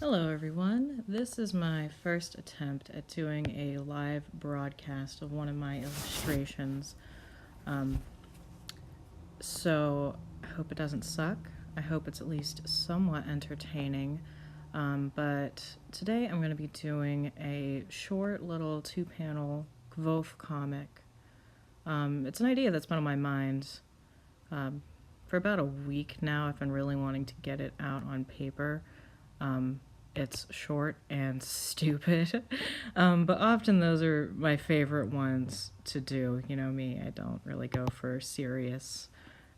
Hello everyone, this is my first attempt at doing a live broadcast of one of my illustrations. So I hope it doesn't suck. I hope it's at least somewhat entertaining. But today I'm going to be doing a short little 2-panel Kvothe comic. It's an idea that's been on my mind for about a week now. I've been really wanting to get it out on paper. It's short and stupid, but often those are my favorite ones to do. You know me, I don't really go for serious.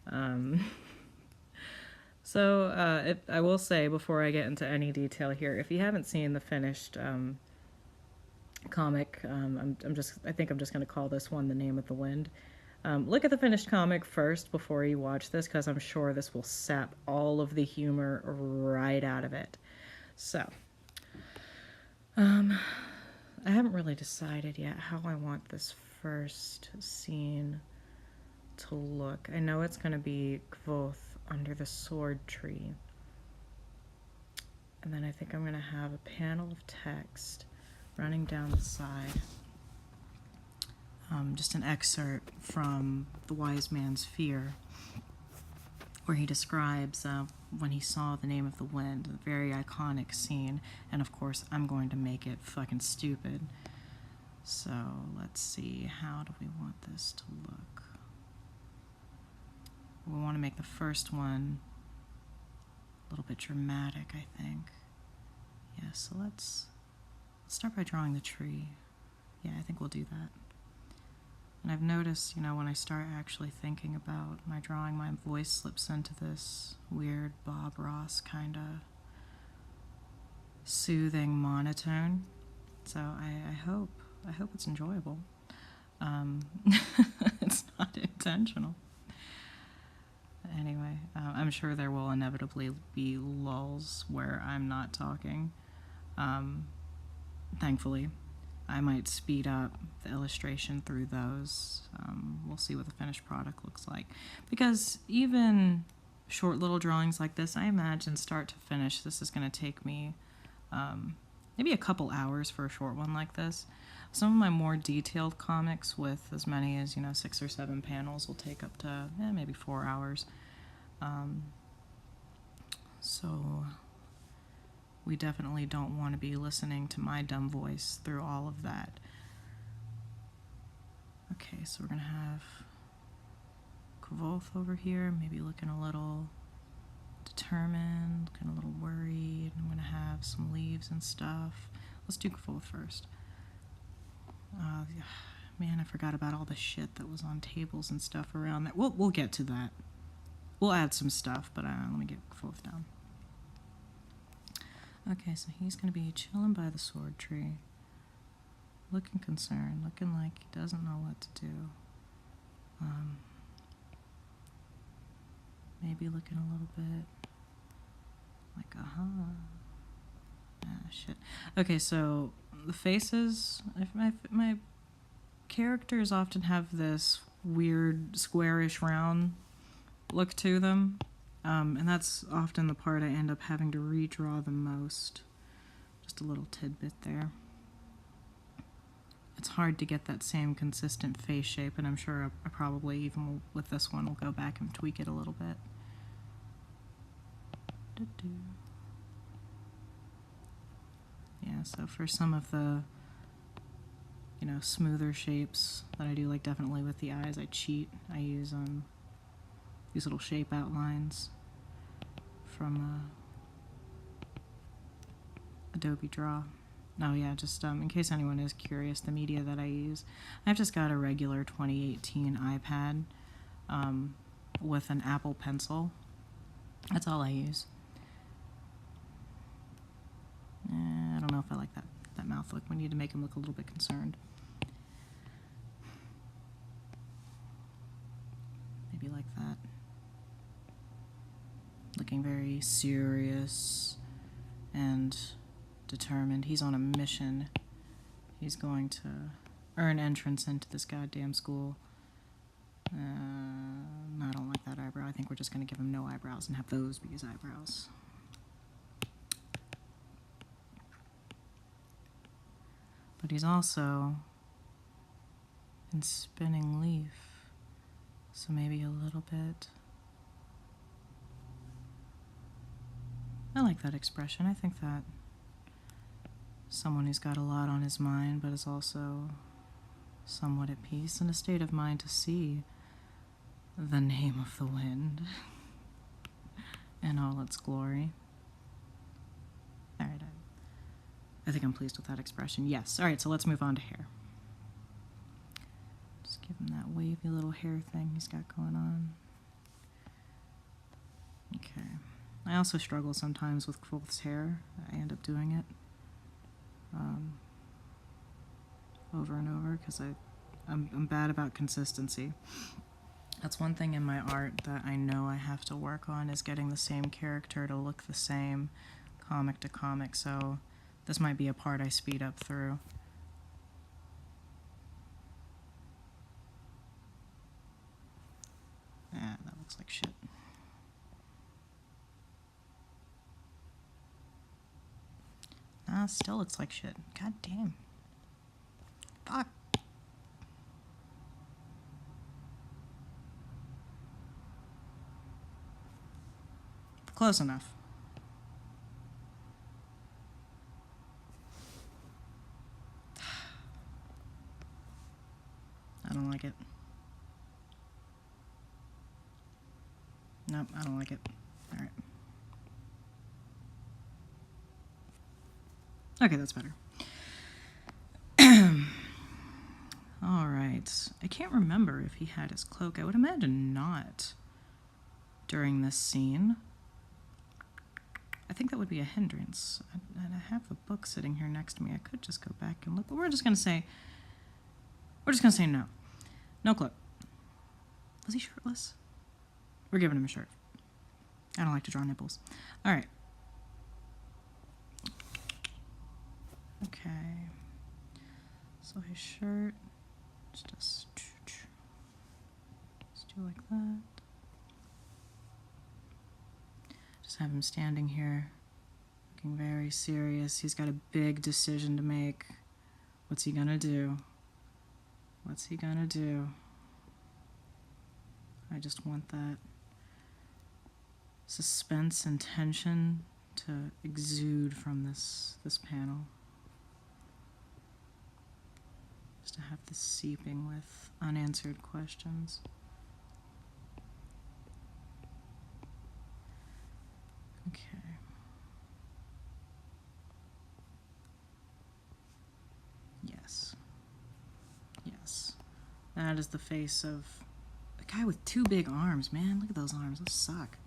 Um, I will say before I get into any detail here, if you haven't seen the finished comic, I think I'm just going to call this one "The Name of the Wind." Look at the finished comic first before you watch this, because I'm sure this will sap all of the humor right out of it. So, I haven't really decided yet how I want this first scene to look. I know it's going to be Kvothe under the sword tree. And then I think I'm going to have a panel of text running down the side. Just an excerpt from The Wise Man's Fear, where he describes when he saw the name of the wind, a very iconic scene, and of course I'm going to make it fucking stupid. So let's see, how do we want this to look? We want to make the first one a little bit dramatic, I think. Yeah, so let's start by drawing the tree. Yeah, I think we'll do that. And I've noticed, when I start actually thinking about my drawing, my voice slips into this weird Bob Ross kind of soothing monotone. So I hope it's enjoyable. It's not intentional. Anyway, I'm sure there will inevitably be lulls where I'm not talking. Thankfully. I might speed up the illustration through those. We'll see what the finished product looks like. Because even short little drawings like this, I imagine start to finish, this is going to take me maybe a couple hours for a short one like this. Some of my more detailed comics with as many as, 6 or 7 panels will take up to maybe 4 hours. So we definitely don't want to be listening to my dumb voice through all of that. Okay, so we're going to have Kvothe over here, maybe looking a little determined, looking a little worried. I'm going to have some leaves and stuff. Let's do Kvothe first. Man, I forgot about all the shit that was on tables and stuff around that. We'll get to that. We'll add some stuff, but let me get Kvothe down. Okay, so he's going to be chilling by the sword tree, looking concerned, looking like he doesn't know what to do. Maybe looking a little bit like, shit. Okay, so the faces, my characters often have this weird squarish round look to them. And that's often the part I end up having to redraw the most. Just a little tidbit there. It's hard to get that same consistent face shape, and I'm sure I probably, even with this one, will go back and tweak it a little bit. Yeah, so for some of the, smoother shapes that I do, like definitely with the eyes, I cheat. I use these little shape outlines from Adobe Draw. Oh yeah, just in case anyone is curious, the media that I use, I've just got a regular 2018 iPad with an Apple Pencil. That's all I use. I don't know if I like that mouth look. We need to make him look a little bit concerned. Maybe like that. Looking very serious and determined. He's on a mission. He's going to earn entrance into this goddamn school. I don't like that eyebrow. I think we're just going to give him no eyebrows and have those be his eyebrows. But he's also in spinning leaf, so maybe a little bit. I like that expression. I think that someone who's got a lot on his mind but is also somewhat at peace, in a state of mind to see the name of the wind in all its glory. All right, I think I'm pleased with that expression. Yes. All right, so let's move on to hair. Just give him that wavy little hair thing he's got going on. Okay. I also struggle sometimes with Kvothe's hair. I end up doing it over and over because I'm bad about consistency. That's one thing in my art that I know I have to work on, is getting the same character to look the same comic to comic, so this might be a part I speed up through. Ah, that looks like shit. Ah, still looks like shit. God damn. Fuck. Close enough. I don't like it. Nope, I don't like it. Alright. Okay, that's better. Alright. I can't remember if he had his cloak. I would imagine not during this scene. I think that would be a hindrance. And I have the book sitting here next to me. I could just go back and look, but we're just gonna say no. No cloak. Was he shirtless? We're giving him a shirt. I don't like to draw nipples. Alright. Okay. So his shirt, just do like that. Just have him standing here, looking very serious. He's got a big decision to make. What's he gonna do? What's he gonna do? I just want that suspense and tension to exude from this panel. Just to have this seeping with unanswered questions. Okay. Yes. Yes. That is the face of a guy with two big arms, man. Look at those arms. Those suck.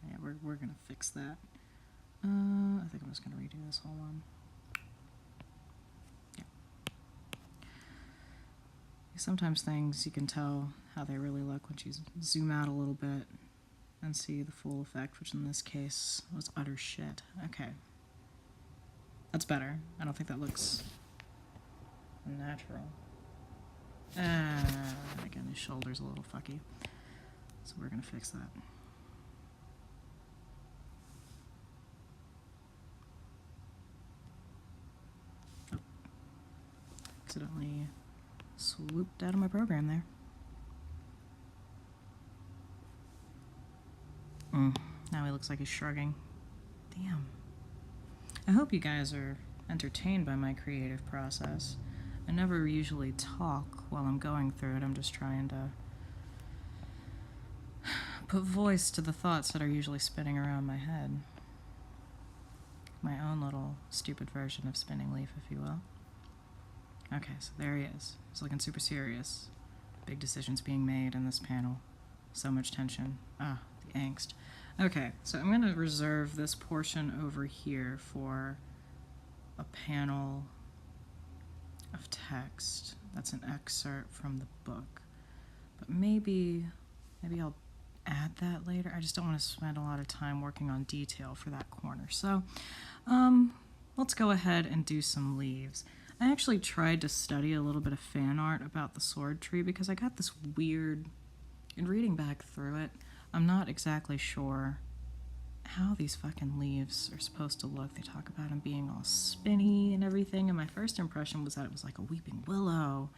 Yeah, we're gonna fix that. I think I'm just gonna redo this whole one. Yeah. Sometimes things you can tell how they really look once you zoom out a little bit and see the full effect, which in this case was utter shit. Okay. That's better. I don't think that looks natural. Again, his shoulder's a little fucky. So we're gonna fix that. Oh. Accidentally swooped out of my program there. Now he looks like he's shrugging. Damn. I hope you guys are entertained by my creative process. I never usually talk while I'm going through it. I'm just trying to put voice to the thoughts that are usually spinning around my head. My own little stupid version of spinning leaf, if you will. Okay, so there he is. He's looking super serious. Big decisions being made in this panel. So much tension. Ah, the angst. Okay, so I'm going to reserve this portion over here for a panel of text. That's an excerpt from the book. But maybe I'll add that later. I just don't want to spend a lot of time working on detail for that corner. So let's go ahead and do some leaves. I actually tried to study a little bit of fan art about the sword tree because I got this weird, in reading back through it, I'm not exactly sure how these fucking leaves are supposed to look. They talk about them being all spinny and everything, and my first impression was that it was like a weeping willow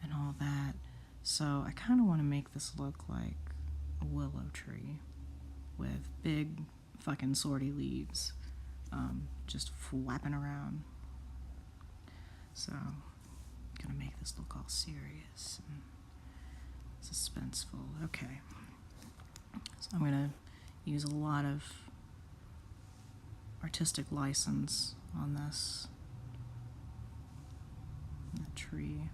and all that. So I kind of want to make this look like a willow tree with big fucking sorty leaves just flapping around. So I'm gonna make this look all serious and suspenseful. Okay, so I'm gonna use a lot of artistic license on this. That tree.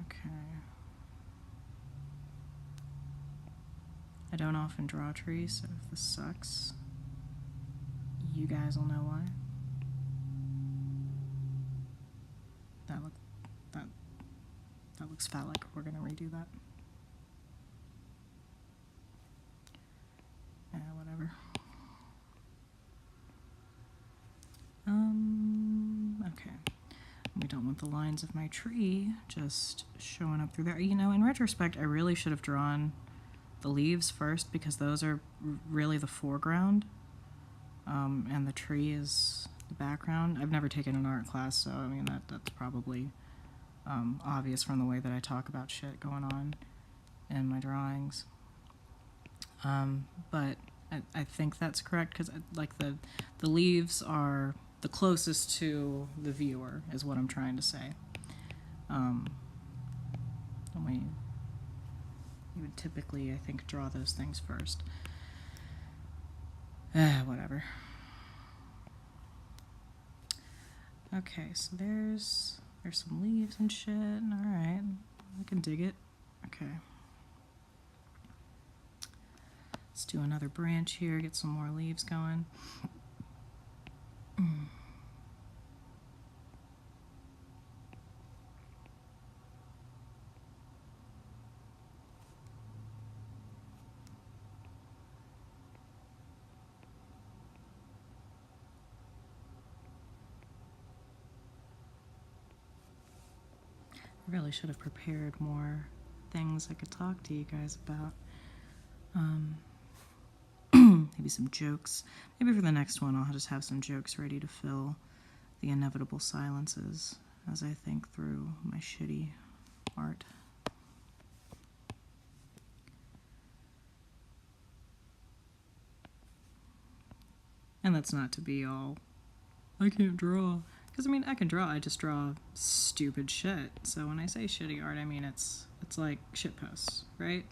Okay. I don't often draw trees, so if this sucks, you guys will know why. That looks phallic. We're gonna redo that. Yeah, whatever. Okay. We don't want the lines of my tree just showing up through there. You know, in retrospect, I really should have drawn the leaves first because those are really the foreground, and the tree is the background. I've never taken an art class, so I mean that's probably obvious from the way that I talk about shit going on in my drawings. But I think that's correct because like the leaves are the closest to the viewer is what I'm trying to say. And you would typically, I think, draw those things first. Whatever. Okay, so there's some leaves and shit. All right, I can dig it. Okay. Let's do another branch here, get some more leaves going. I really should have prepared more things I could talk to you guys about. Maybe some jokes. Maybe for the next one I'll just have some jokes ready to fill the inevitable silences as I think through my shitty art. And that's not to be all, I can't draw. Because, I mean, I can draw, I just draw stupid shit. So when I say shitty art, I mean it's like shitposts, right?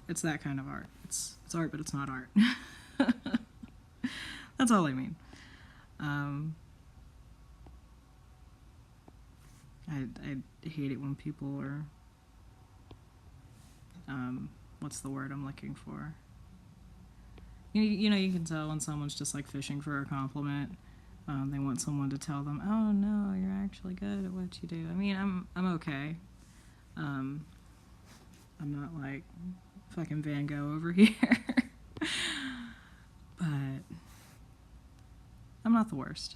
It's that kind of art. It's art, but it's not art. That's all I mean. I hate it when people are, what's the word I'm looking for? You know, you can tell when someone's just like fishing for a compliment. They want someone to tell them, oh no, you're actually good at what you do. I mean, I'm okay. I'm not like fucking Van Gogh over here. But I'm not the worst.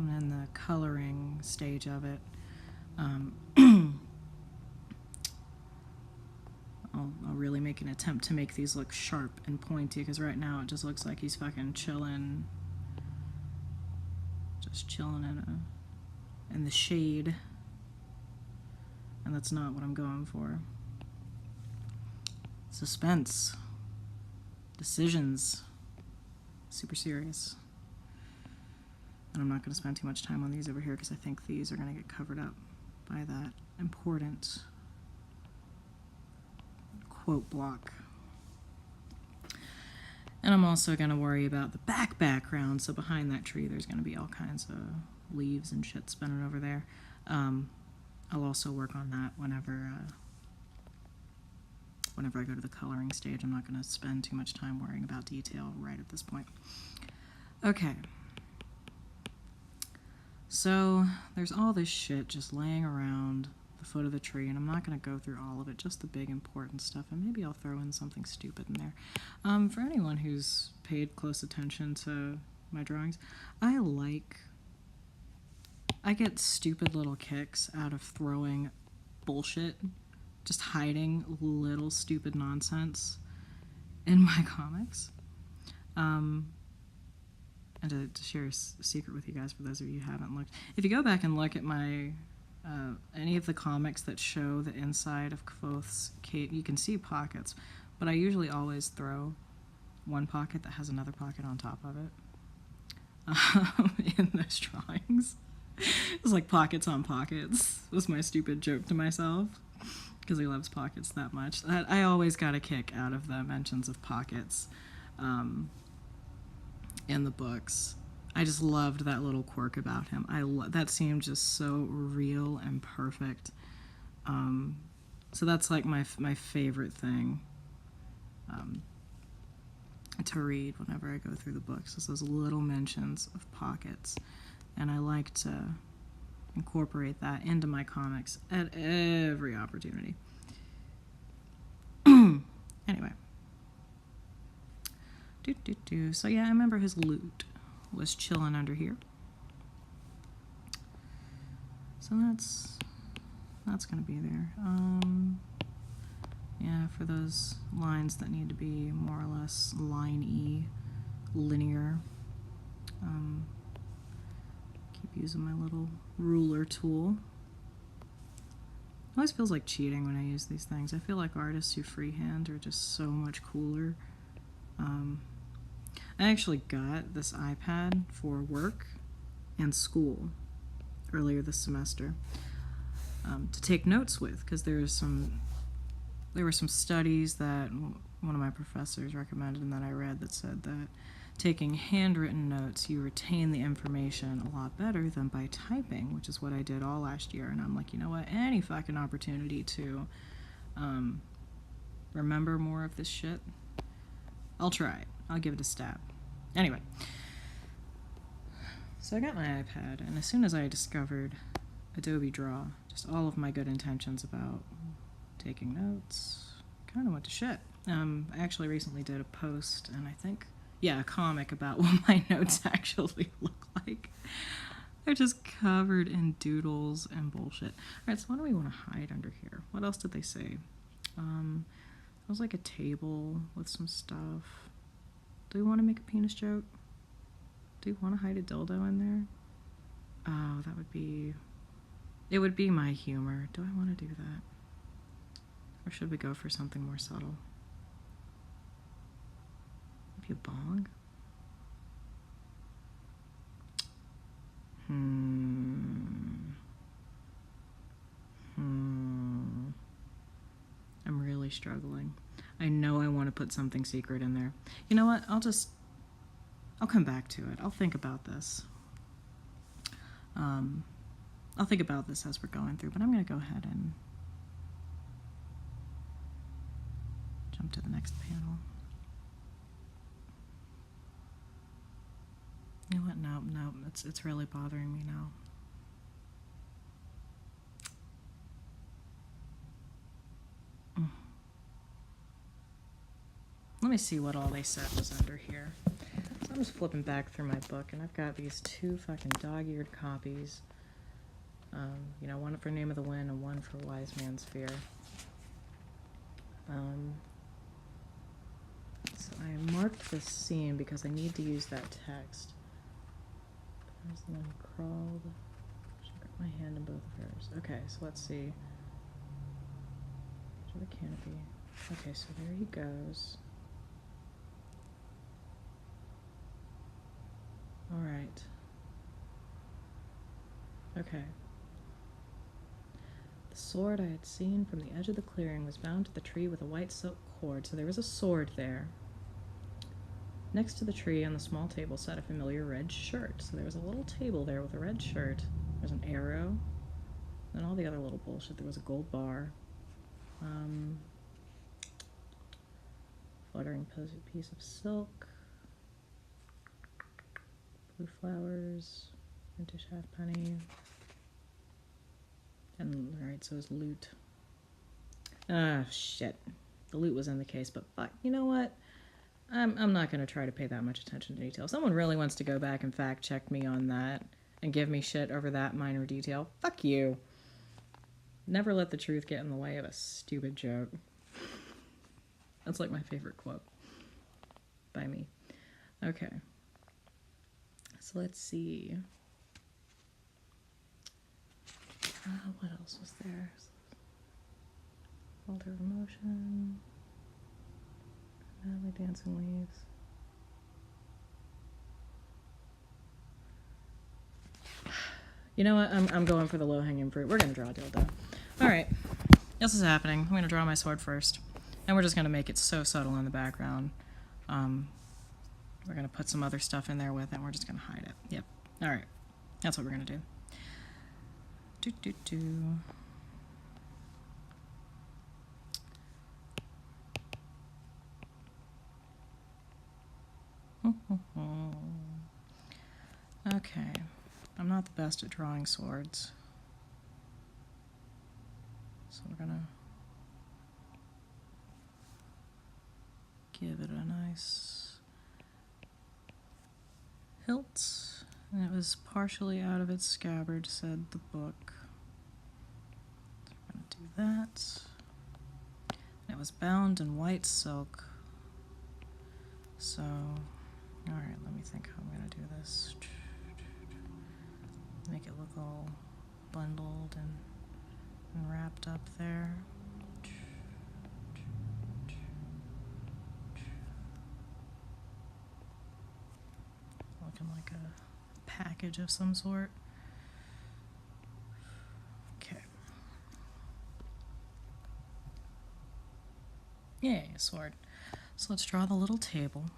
I'm in the coloring stage of it. I'll really make an attempt to make these look sharp and pointy, because right now it just looks like he's fucking chilling. Just chilling in the shade. And that's not what I'm going for. Suspense. Decisions. Super serious. And I'm not going to spend too much time on these over here because I think these are going to get covered up by that important quote block. And I'm also going to worry about the background. So behind that tree, there's going to be all kinds of leaves and shit spinning over there. I'll also work on that whenever I go to the coloring stage. I'm not going to spend too much time worrying about detail right at this point. Okay. So there's all this shit just laying around the foot of the tree, and I'm not going to go through all of it, just the big important stuff, and maybe I'll throw in something stupid in there. For anyone who's paid close attention to my drawings, I get stupid little kicks out of throwing bullshit, just hiding little stupid nonsense in my comics. And to share a secret with you guys, for those of you who haven't looked, if you go back and look at my any of the comics that show the inside of Kvothe's cape, you can see pockets, but I usually always throw one pocket that has another pocket on top of it in those drawings. It's like pockets on pockets was my stupid joke to myself, because he loves pockets that much. I always got a kick out of the mentions of pockets in the books. I just loved that little quirk about him. That seemed just so real and perfect. So that's like my favorite thing to read whenever I go through the books, is those little mentions of pockets. And I like to incorporate that into my comics at every opportunity. Anyway. So yeah, I remember his loot was chilling under here. So that's gonna be there. Yeah, for those lines that need to be more or less line-y, linear. Keep using my little ruler tool. It always feels like cheating when I use these things. I feel like artists who freehand are just so much cooler. I actually got this iPad for work and school earlier this semester to take notes with, because there were some studies that one of my professors recommended and that I read that said that taking handwritten notes, you retain the information a lot better than by typing, which is what I did all last year. And I'm like, you know what, any fucking opportunity to remember more of this shit, I'll try it. I'll give it a stab. Anyway, so I got my iPad, and as soon as I discovered Adobe Draw, just all of my good intentions about taking notes kind of went to shit. I actually recently did a post, and I think, a comic about what my notes actually look like. They're just covered in doodles and bullshit. Alright, so what do we want to hide under here? What else did they say? It was like a table with some stuff. Do we want to make a penis joke? Do we want to hide a dildo in there? Oh, that would be... It would be my humor. Do I want to do that? Or should we go for something more subtle? Maybe a bong? I'm really struggling. I know I want to put something secret in there. You know what? I'll come back to it. I'll think about this. I'll think about this as we're going through, but I'm going to go ahead and jump to the next panel. You know what? No, it's really bothering me now. Let me see what all they said was under here. So I'm just flipping back through my book, and I've got these two fucking dog-eared copies. One for Name of the Wind and one for Wise Man's Fear. So I marked this scene because I need to use that text. There's the one who crawled. Should grip my hand in both of hers. Okay, so let's see. To the canopy. Okay, so there he goes. Alright. Okay. The sword I had seen from the edge of the clearing was bound to the tree with a white silk cord, so there was a sword there. Next to the tree on the small table sat a familiar red shirt. So there was a little table there with a red shirt. There's an arrow. And all the other little bullshit. There was a gold bar. Fluttering piece of silk. Blue flowers. Vintage halfpenny. And, alright, so is loot. Ah, shit. The loot was in the case, but fuck, you know what? I'm not going to try to pay that much attention to detail. If someone really wants to go back and fact check me on that and give me shit over that minor detail, fuck you. Never let the truth get in the way of a stupid joke. That's like my favorite quote by me. Okay. So let's see. What else was there? Alter of Emotion. Natalie Dancing Leaves. You know what? I'm going for the low-hanging fruit. We're going to draw a dildo. Alright. This is happening. I'm going to draw my sword first. And we're just going to make it so subtle in the background. We're going to put some other stuff in there with it, and we're just going to hide it. Yep. Alright. That's what we're going to do. Okay. I'm not the best at drawing swords. So we're gonna give it a nice hilt. And it was partially out of its scabbard, said the book. So we're gonna do that. And it was bound in white silk. So, alright, let me think how I'm gonna do this. Make it look all bundled and wrapped up there. Looking like a package of some sort. Okay. Yay, a sword. So let's draw the little table.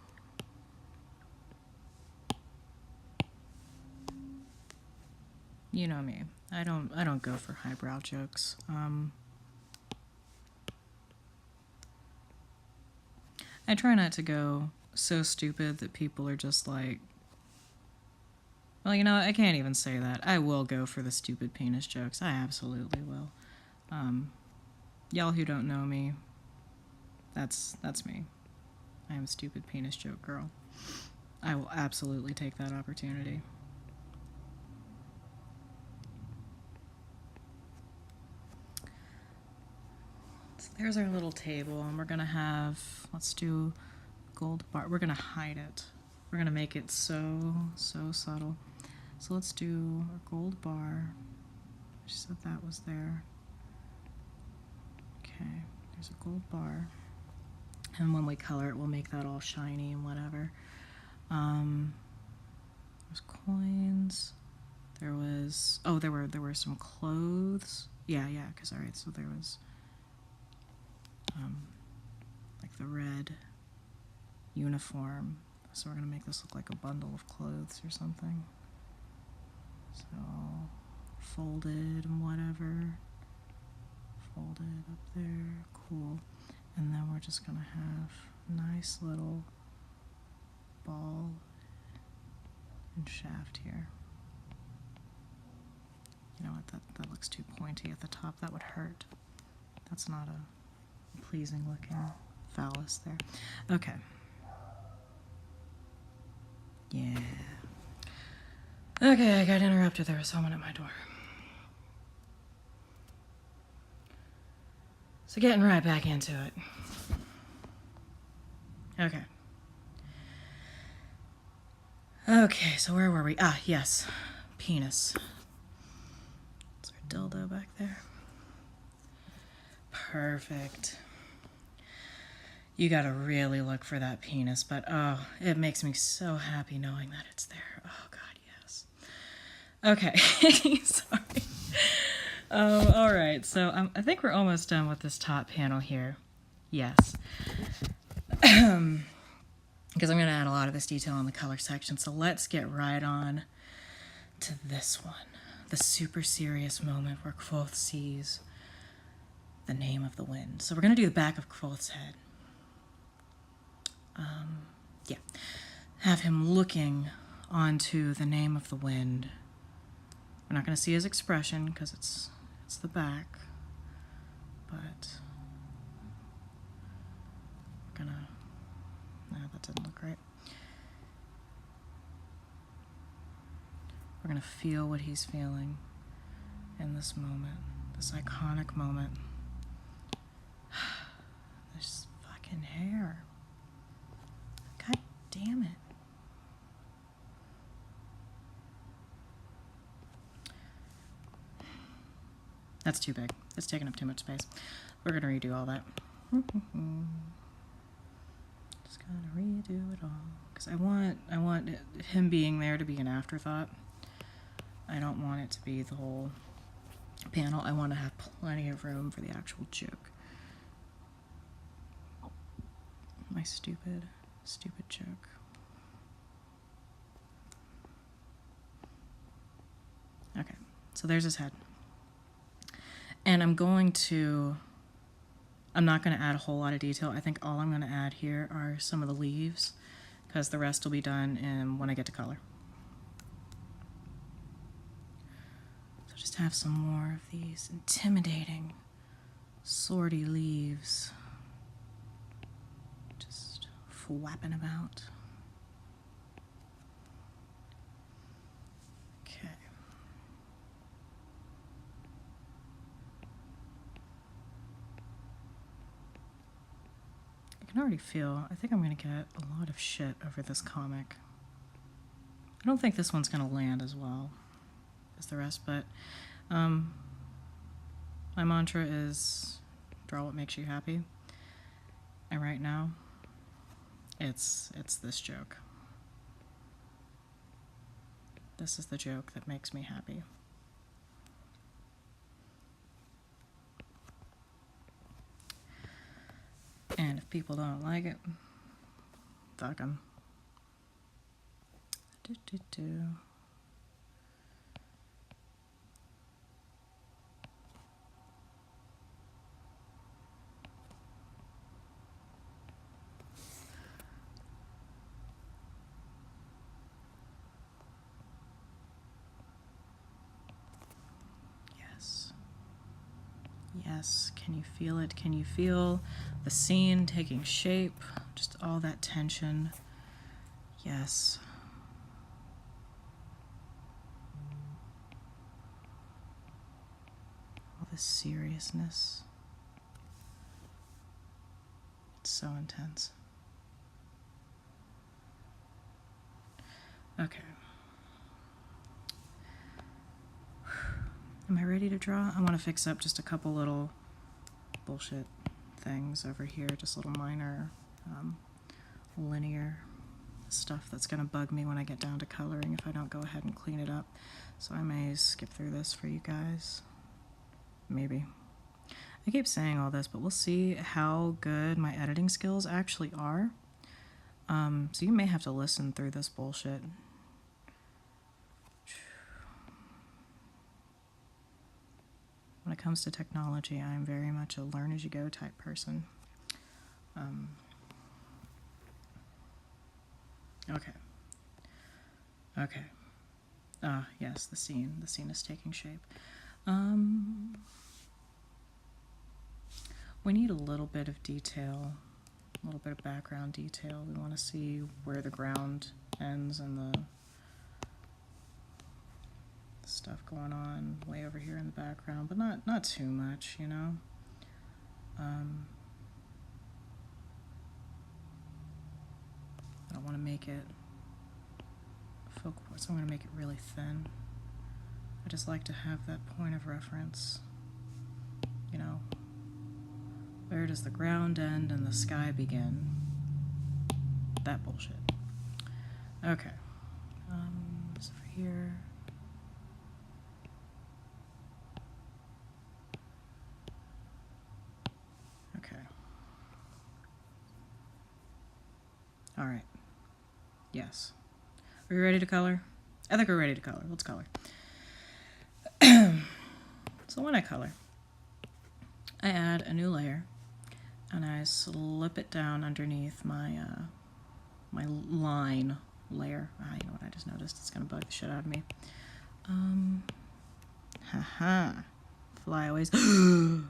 You know me. I don't go for highbrow jokes. I try not to go so stupid that people are just like, well, you know, I can't even say that. I will go for the stupid penis jokes. I absolutely will. Y'all who don't know me, that's me. I am a stupid penis joke girl. I will absolutely take that opportunity. There's our little table, and we're gonna have, let's do gold bar. We're gonna hide it. We're gonna make it so subtle. So let's do our gold bar. She said that was there. Okay, there's a gold bar. And when we color it, we'll make that all shiny and whatever. There's coins. There was, oh, there were some clothes. Yeah, because, all right, so there was like the red uniform. So we're gonna make this look like a bundle of clothes or something. So all folded and whatever. Folded up there, cool. And then we're just gonna have a nice little ball and shaft here. You know what, that looks too pointy at the top. That would hurt. That's not a pleasing looking phallus there. Okay. Yeah. Okay, I got interrupted. There was someone at my door. So getting right back into it. Okay. Okay, so where were we? Ah, yes. Penis. Is there a dildo back there? Perfect. You gotta really look for that penis, but oh, it makes me so happy knowing that it's there. Oh God, yes. Okay, sorry. All right, so I think we're almost done with this top panel here. Yes. Because I'm gonna add a lot of this detail in the color section, so let's get right on to this one. The super serious moment where Kvothe sees the name of the wind. So we're gonna do the back of Kvothe's head. Yeah. Have him looking onto the name of the wind. We're not going to see his expression because it's That's the back, but we're gonna, no, that didn't look right. We're gonna feel what he's feeling in this moment, this iconic moment. This fucking hair. God damn it. That's too big. It's taking up too much space. We're gonna redo all that. Just gotta redo it all. Because I want him being there to be an afterthought. I don't want it to be the whole panel. I want to have plenty of room for the actual joke. My stupid joke. Okay, so there's his head. And I'm not going to add a whole lot of detail. I think all I'm going to add here are some of the leaves, because the rest will be done when I get to color. So just have some more of these intimidating, swordy leaves just flapping about. Okay. I can already feel, I think I'm going to get a lot of shit over this comic. I don't think this one's going to land as well as the rest, but my mantra is draw what makes you happy. And right now, it's this joke. This is the joke that makes me happy. And if people don't like it, fuck them. Yes. Yes, can you feel it? Can you feel the scene taking shape? Just all that tension. Yes. All this seriousness. It's so intense. Okay. Am I ready to draw? I want to fix up just a couple little bullshit things over here, just little minor linear stuff that's going to bug me when I get down to coloring if I don't go ahead and clean it up. So I may skip through this for you guys. Maybe. I keep saying all this, but we'll see how good my editing skills actually are. So you may have to listen through this bullshit. When it comes to technology, I'm very much a learn-as-you-go type person. Okay. Okay. Yes, the scene. The scene is taking shape. We need a little bit of detail, a little bit of background detail. We want to see where the ground ends and the stuff going on way over here in the background, but not too much, you know. I don't want to make it focal point, so I'm going to make it really thin. I just like to have that point of reference, you know. Where does the ground end and the sky begin? That bullshit. Okay. This over here. Okay. All right. Yes. Are we ready to color? I think we're ready to color. Let's color. So when I color, I add a new layer and I slip it down underneath my my line layer. You know what I just noticed? It's gonna bug the shit out of me. Haha. flyaways. I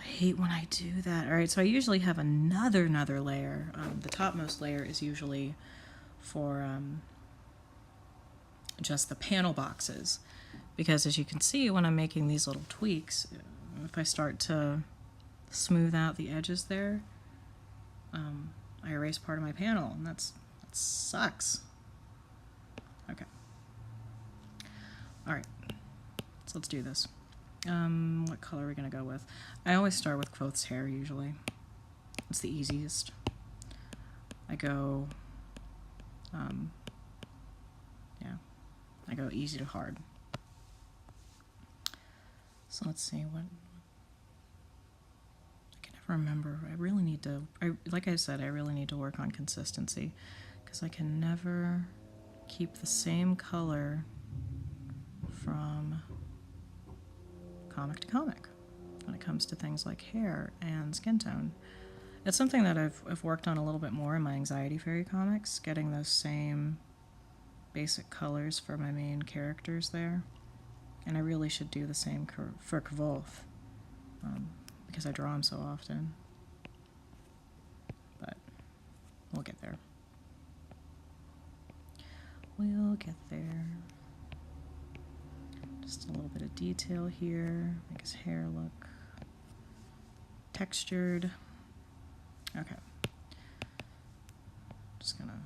hate when I do that. All right, so I usually have another layer. The topmost layer is usually for just the panel boxes, because as you can see when I'm making these little tweaks, if I start to smooth out the edges there, I erase part of my panel, and that sucks. Okay. All right, so let's do this. What color are we gonna go with? I always start with Kvothe's hair usually. It's the easiest. I go, I go easy to hard. So let's see what. I can never remember. I really need to. Like I said, I really need to work on consistency, because I can never keep the same color from comic to comic when it comes to things like hair and skin tone. It's something that I've worked on a little bit more in my Anxiety Fairy comics, getting those same basic colors for my main characters there. And I really should do the same for Kvothe, because I draw him so often. But we'll get there. We'll get there. Just a little bit of detail here, make his hair look textured. Okay. Just gonna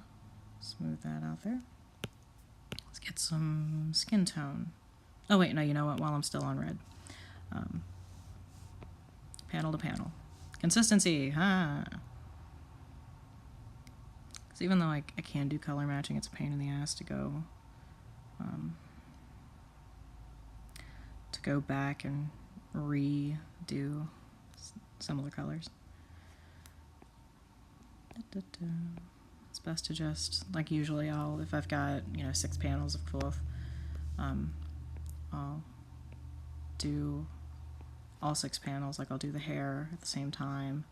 smooth that out there. Let's get some skin tone. Oh wait, no, you know what, while I'm still on red. Panel to panel. Consistency, huh? Because even though I can do color matching, it's a pain in the ass to go back and redo similar colors. It's best to just, like usually if I've got, 6 panels of Kvothe, I'll do all 6 panels, like I'll do the hair at the same time,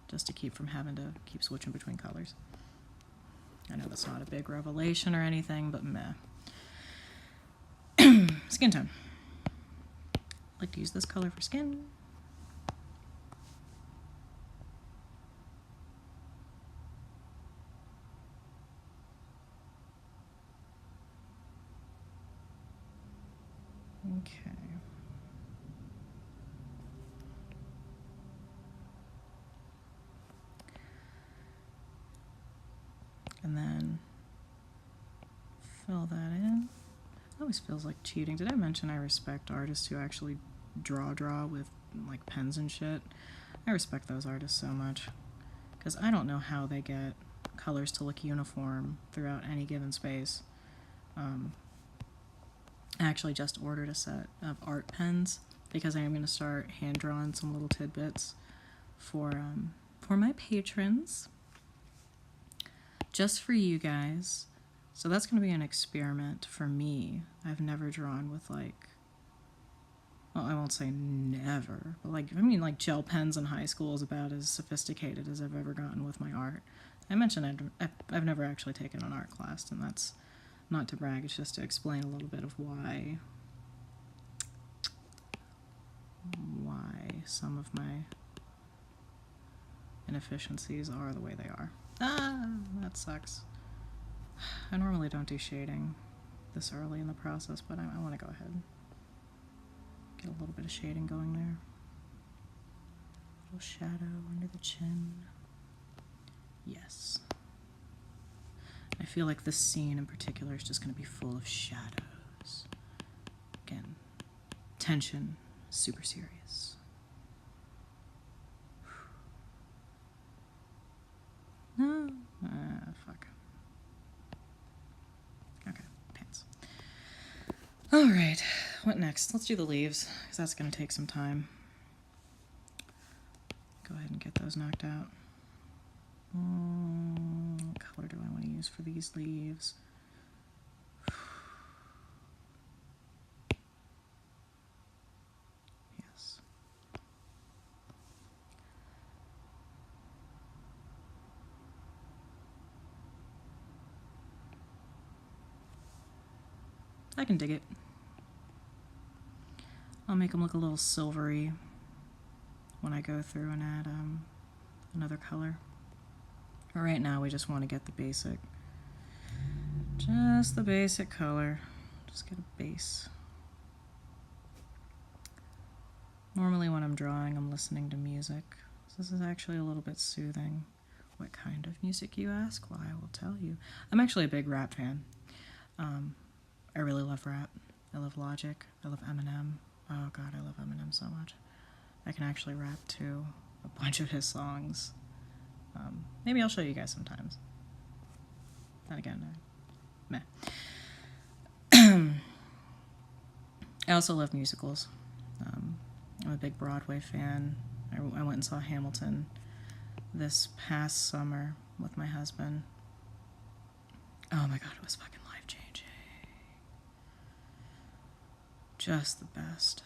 just to keep from having to keep switching between colors. I know that's not a big revelation or anything, but meh. Skin tone. I like to use this color for skin. Okay. And then fill that in. It always feels like cheating. Did I mention I respect artists who actually draw with like pens and shit? I respect those artists so much, because I don't know how they get colors to look uniform throughout any given space. I actually just ordered a set of art pens, because I am going to start hand drawing some little tidbits for my patrons, just for you guys. So that's going to be an experiment for me. I've never drawn with well, I won't say never, but like gel pens in high school is about as sophisticated as I've ever gotten with my art. I mentioned I've never actually taken an art class, and that's not to brag, it's just to explain a little bit of why some of my inefficiencies are the way they are. Ah, that sucks. I normally don't do shading this early in the process, but I want to go ahead. Get a little bit of shading going there. A little shadow under the chin. Yes. I feel like this scene in particular is just going to be full of shadows. Again, tension, super serious. No. Fuck. Okay, pants. Alright, what next? Let's do the leaves, because that's going to take some time. Go ahead and get those knocked out. What color do I want to use for these leaves? Yes. I can dig it. I'll make them look a little silvery when I go through and add another color. But right now we just want to get the basic, just the basic color. Just get a base. Normally when I'm drawing, I'm listening to music. So this is actually a little bit soothing. What kind of music, you ask? Well, I will tell you. I'm actually a big rap fan. I really love rap. I love Logic. I love Eminem. Oh God, I love Eminem so much. I can actually rap to a bunch of his songs. Maybe I'll show you guys sometimes. Then again, meh. I also love musicals. I'm a big Broadway fan. I went and saw Hamilton this past summer with my husband. Oh my God, it was fucking life-changing. Just the best.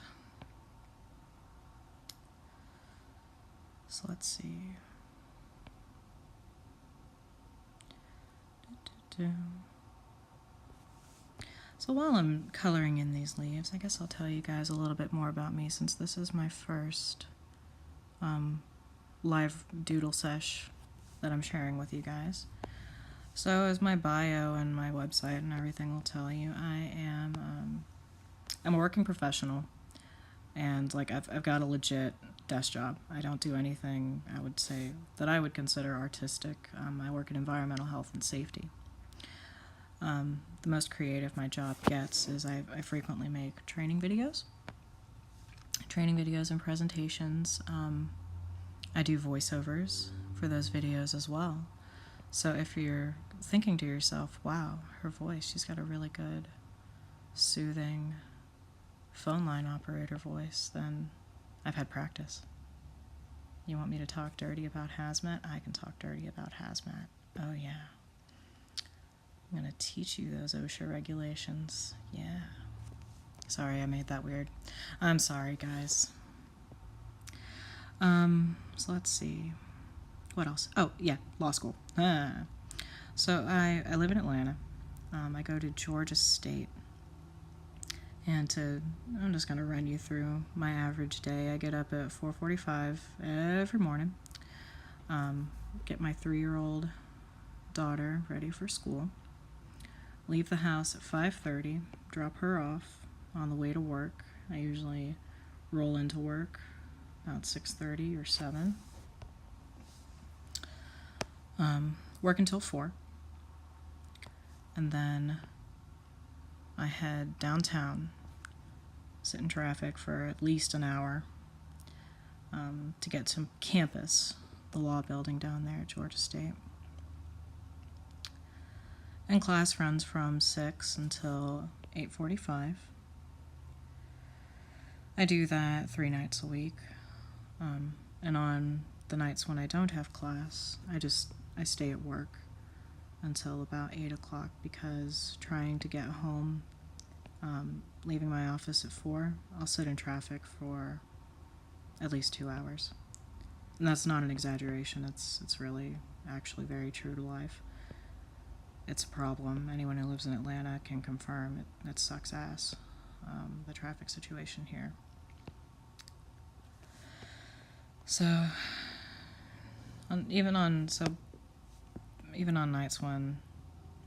So let's see. So while I'm coloring in these leaves, I guess I'll tell you guys a little bit more about me, since this is my first live doodle sesh that I'm sharing with you guys. So as my bio and my website and everything will tell you, I'm a working professional, and like I've got a legit desk job. I don't do anything I would say that I would consider artistic. I work in environmental health and safety. The most creative my job gets is I frequently make training videos and presentations. I do voiceovers for those videos as well. So if you're thinking to yourself, wow, her voice, she's got a really good, soothing phone line operator voice, then I've had practice. You want me to talk dirty about hazmat? I can talk dirty about hazmat. Oh yeah. I'm gonna teach you those OSHA regulations. Yeah. Sorry, I made that weird. I'm sorry, guys. So let's see. What else? Oh, yeah, law school. So I live in Atlanta. I go to Georgia State. And I'm just gonna run you through my average day. I get up at 4:45 every morning. Get my 3-year-old daughter ready for school. Leave the house at 5:30, drop her off on the way to work. I usually roll into work about 6:30 or 7. Work until 4. And then I head downtown, sit in traffic for at least an hour to get to campus, the law building down there at Georgia State. And class runs from 6 until 8:45. I do that 3 nights a week. And on the nights when I don't have class, I stay at work until about 8 o'clock, because trying to get home, leaving my office at 4, I'll sit in traffic for at least 2 hours. And that's not an exaggeration. It's really actually very true to life. It's a problem. Anyone who lives in Atlanta can confirm it sucks ass, the traffic situation here. So, even on nights when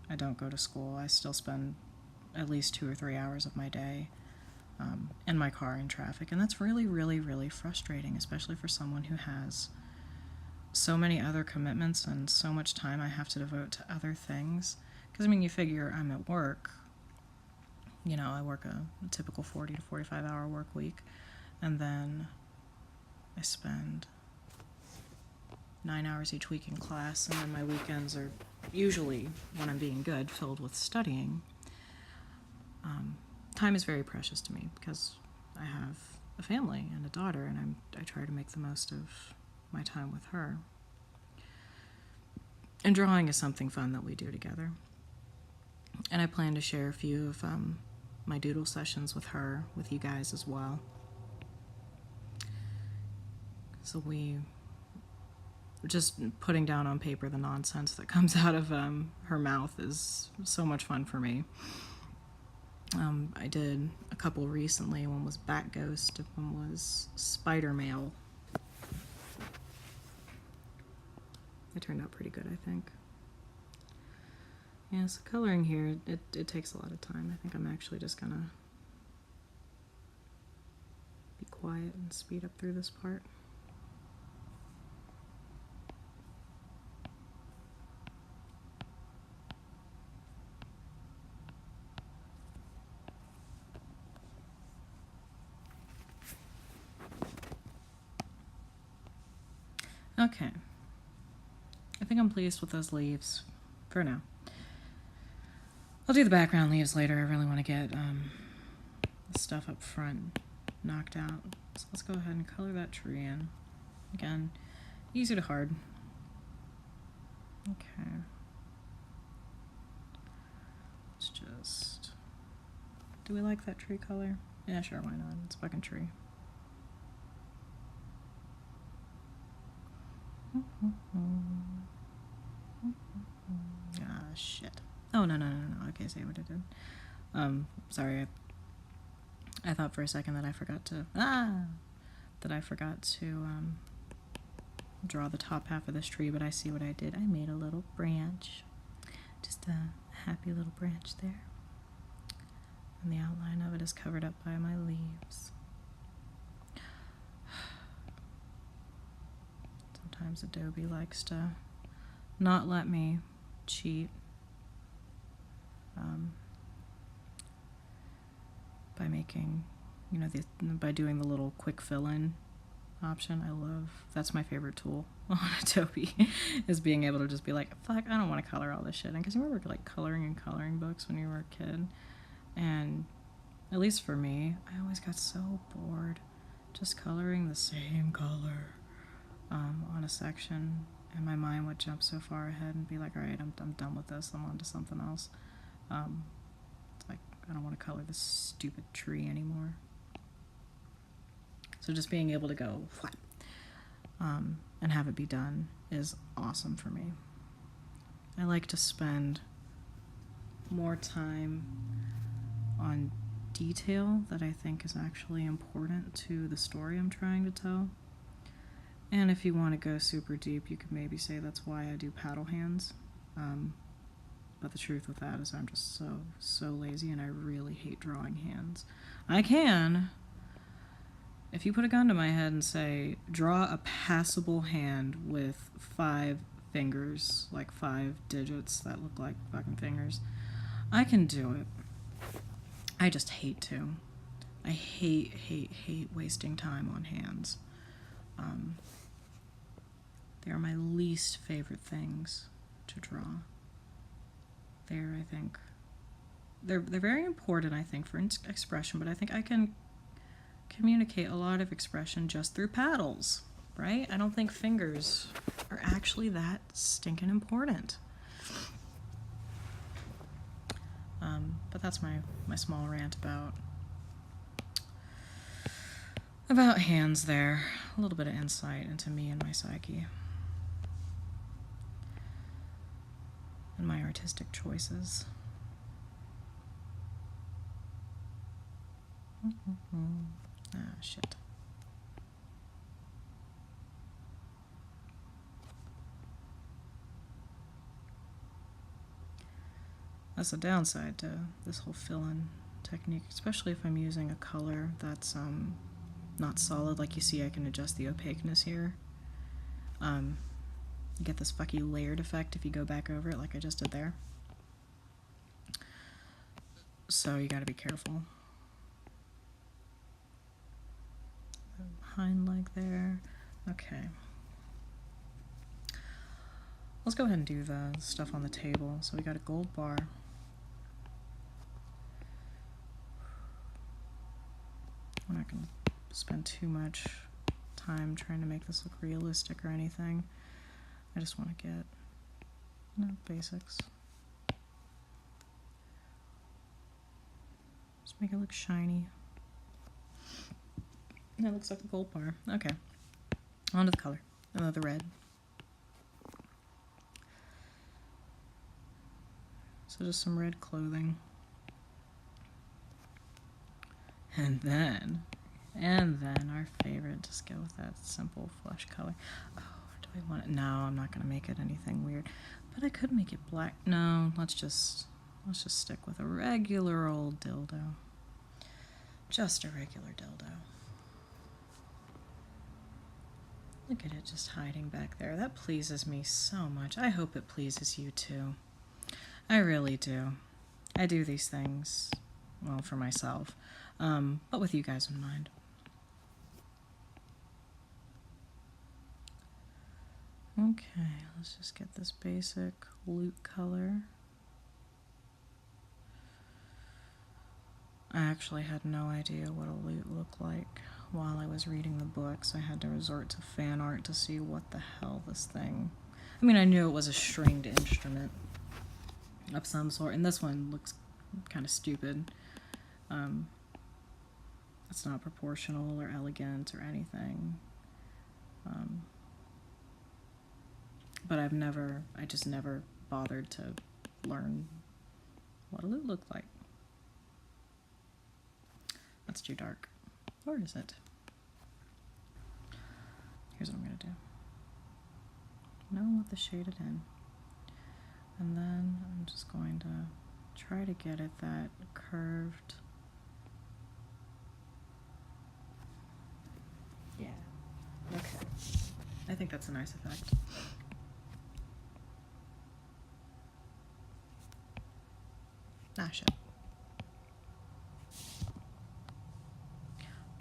I don't go to school, I still spend at least 2 or 3 hours of my day in my car in traffic. And that's really, really, really frustrating, especially for someone who has so many other commitments and so much time I have to devote to other things. Because, I mean, you figure I'm at work, you know, I work a typical 40 to 45 hour work week, and then I spend 9 hours each week in class, and then my weekends are usually, when I'm being good, filled with studying. Time is very precious to me because I have a family and a daughter, and I try to make the most of my time with her. And drawing is something fun that we do together. And I plan to share a few of my doodle sessions with her, with you guys as well. So just putting down on paper the nonsense that comes out of her mouth is so much fun for me. I did a couple recently. One was Bat Ghost, one was Spider Mail. They turned out pretty good, I think. Yeah, so coloring here, it takes a lot of time. I think I'm actually just gonna be quiet and speed up through this part. Okay. I think I'm pleased with those leaves for now. I'll do the background leaves later. I really want to get the stuff up front knocked out. So let's go ahead and color that tree in. Again, easy to hard. Okay. Let's just... Do we like that tree color? Yeah, sure, why not? It's a fucking tree. Ah, shit. Oh, no. Okay, say what I did. Sorry. I thought for a second that I forgot to... draw the top half of this tree, but I see what I did. I made a little branch. Just a happy little branch there. And the outline of it is covered up by my leaves. Sometimes Adobe likes to not let me cheat by making, you know, by doing the little quick fill-in option. That's my favorite tool on Adobe, is being able to just be like, fuck, I don't want to color all this shit. And because you remember like coloring in coloring books when you were a kid, and at least for me, I always got so bored just coloring the same color on a section, and my mind would jump so far ahead and be like, all right, I'm done with this, I'm on to something else. It's like, I don't want to color this stupid tree anymore. So just being able to go and have it be done is awesome for me. I like to spend more time on detail that I think is actually important to the story I'm trying to tell. And if you want to go super deep, you could maybe say that's why I do paddle hands. But the truth with that is I'm just so lazy, and I really hate drawing hands. I can. If you put a gun to my head and say, draw a passable hand with 5 fingers, like 5 digits that look like fucking fingers, I can do it. I just hate to. I hate wasting time on hands. They are my least favorite things to draw. I think, they're very important, I think, for expression, but I think I can communicate a lot of expression just through paddles, right? I don't think fingers are actually that stinking important. But that's my small rant about hands there. A little bit of insight into me and my psyche. And my artistic choices. Ah, shit. That's a downside to this whole fill-in technique, especially if I'm using a color that's not solid. Like you see, I can adjust the opaqueness here. You get this fucking layered effect if you go back over it like I just did there. So you gotta be careful. Hind leg there. Okay. Let's go ahead and do the stuff on the table. So we got a gold bar. We're not gonna spend too much time trying to make this look realistic or anything. I just want to get basics. Just make it look shiny. That looks like a gold bar. Okay. On to the color. The red. So just some red clothing. And then our favorite, just go with that simple flesh color. Oh, do I want it? No, I'm not gonna make it anything weird. But I could make it black. No, let's just stick with a regular old dildo. Just a regular dildo. Look at it just hiding back there. That pleases me so much. I hope it pleases you too. I really do. I do these things, well, for myself, but with you guys in mind. Okay, let's just get this basic loot color. I actually had no idea what a lute looked like while I was reading the books. I had to resort to fan art to see what the hell this thing... I mean, I knew it was a stringed instrument of some sort, and this one looks kind of stupid. It's not proportional or elegant or anything. But I just never bothered to learn what a lute looked like. That's too dark. Or is it? Here's what I'm going to do. Now with the shaded in. And then I'm just going to try to get it that curved. Yeah. Okay. I think that's a nice effect. Ah, shit.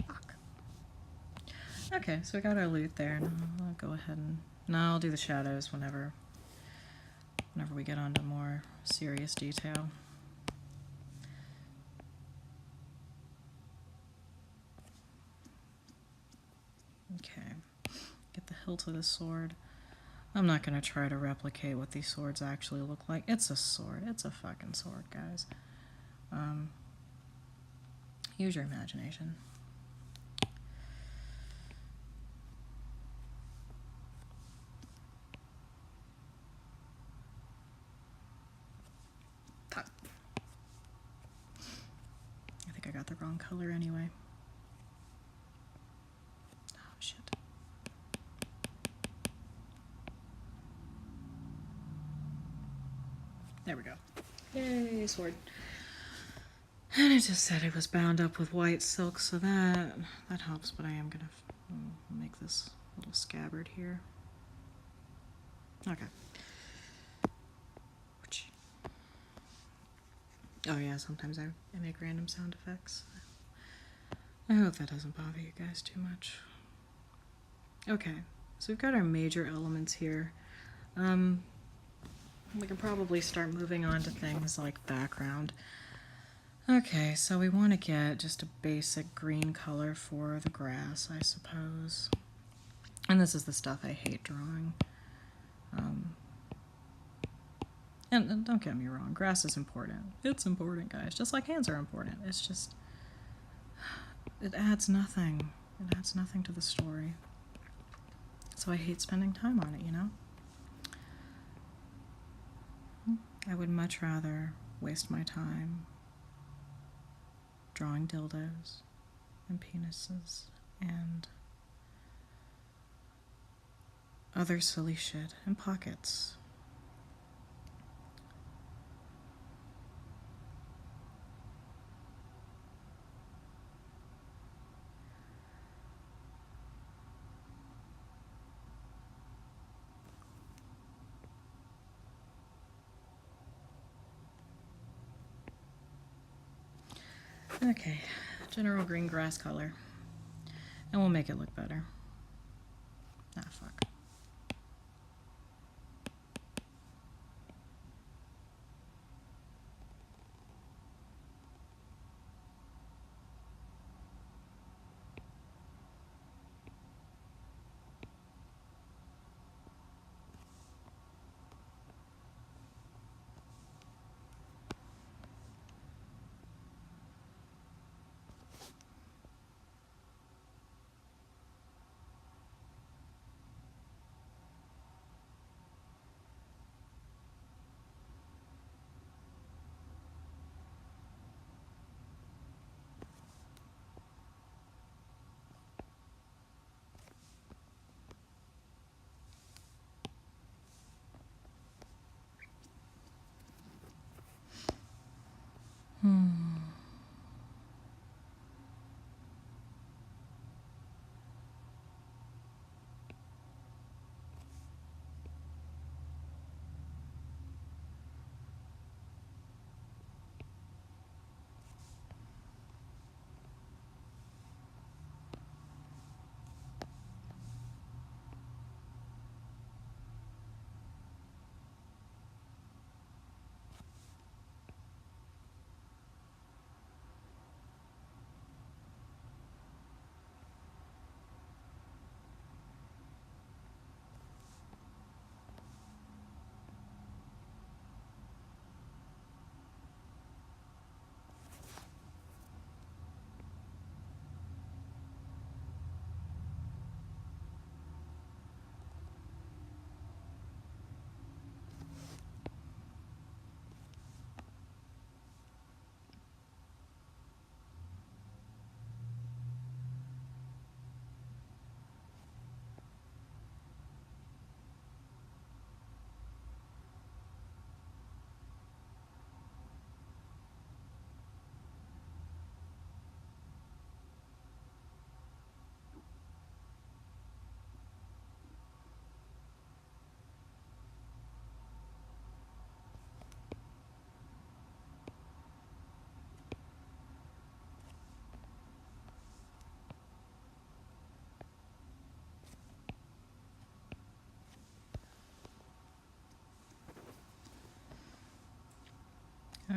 Fuck. Okay, so we got our loot there. Now I'll go ahead and... Now I'll do the shadows whenever we get onto more serious detail. Okay. Get the hilt of the sword. I'm not going to try to replicate what these swords actually look like. It's a sword. It's a fucking sword, guys. Use your imagination. Fuck. I think I got the wrong color anyway. Oh, shit. There we go. Yay, sword. And it just said it was bound up with white silk, so that helps, but I am gonna make this little scabbard here. Okay. Oh yeah, sometimes I make random sound effects. I hope that doesn't bother you guys too much. Okay, so we've got our major elements here. We can probably start moving on to things like background. Okay, so we want to get just a basic green color for the grass, I suppose. And this is the stuff I hate drawing. And don't get me wrong, grass is important. It's important, guys. Just like hands are important. It's just... It adds nothing. It adds nothing to the story. So I hate spending time on it, you know? I would much rather waste my time drawing dildos and penises and other silly shit and pockets. Okay, general green grass color. And we'll make it look better. Ah, fuck.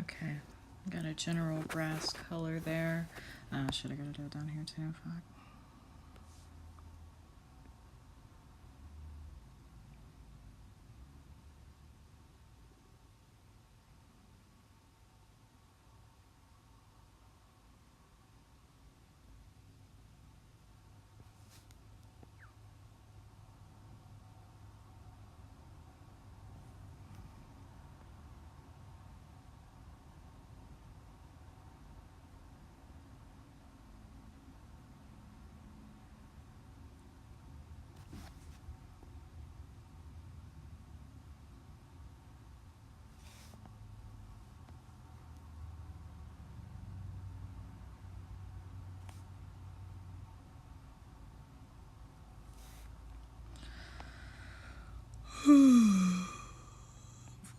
Okay, got a general grass color there. Should I gotta do it down here too? Fuck.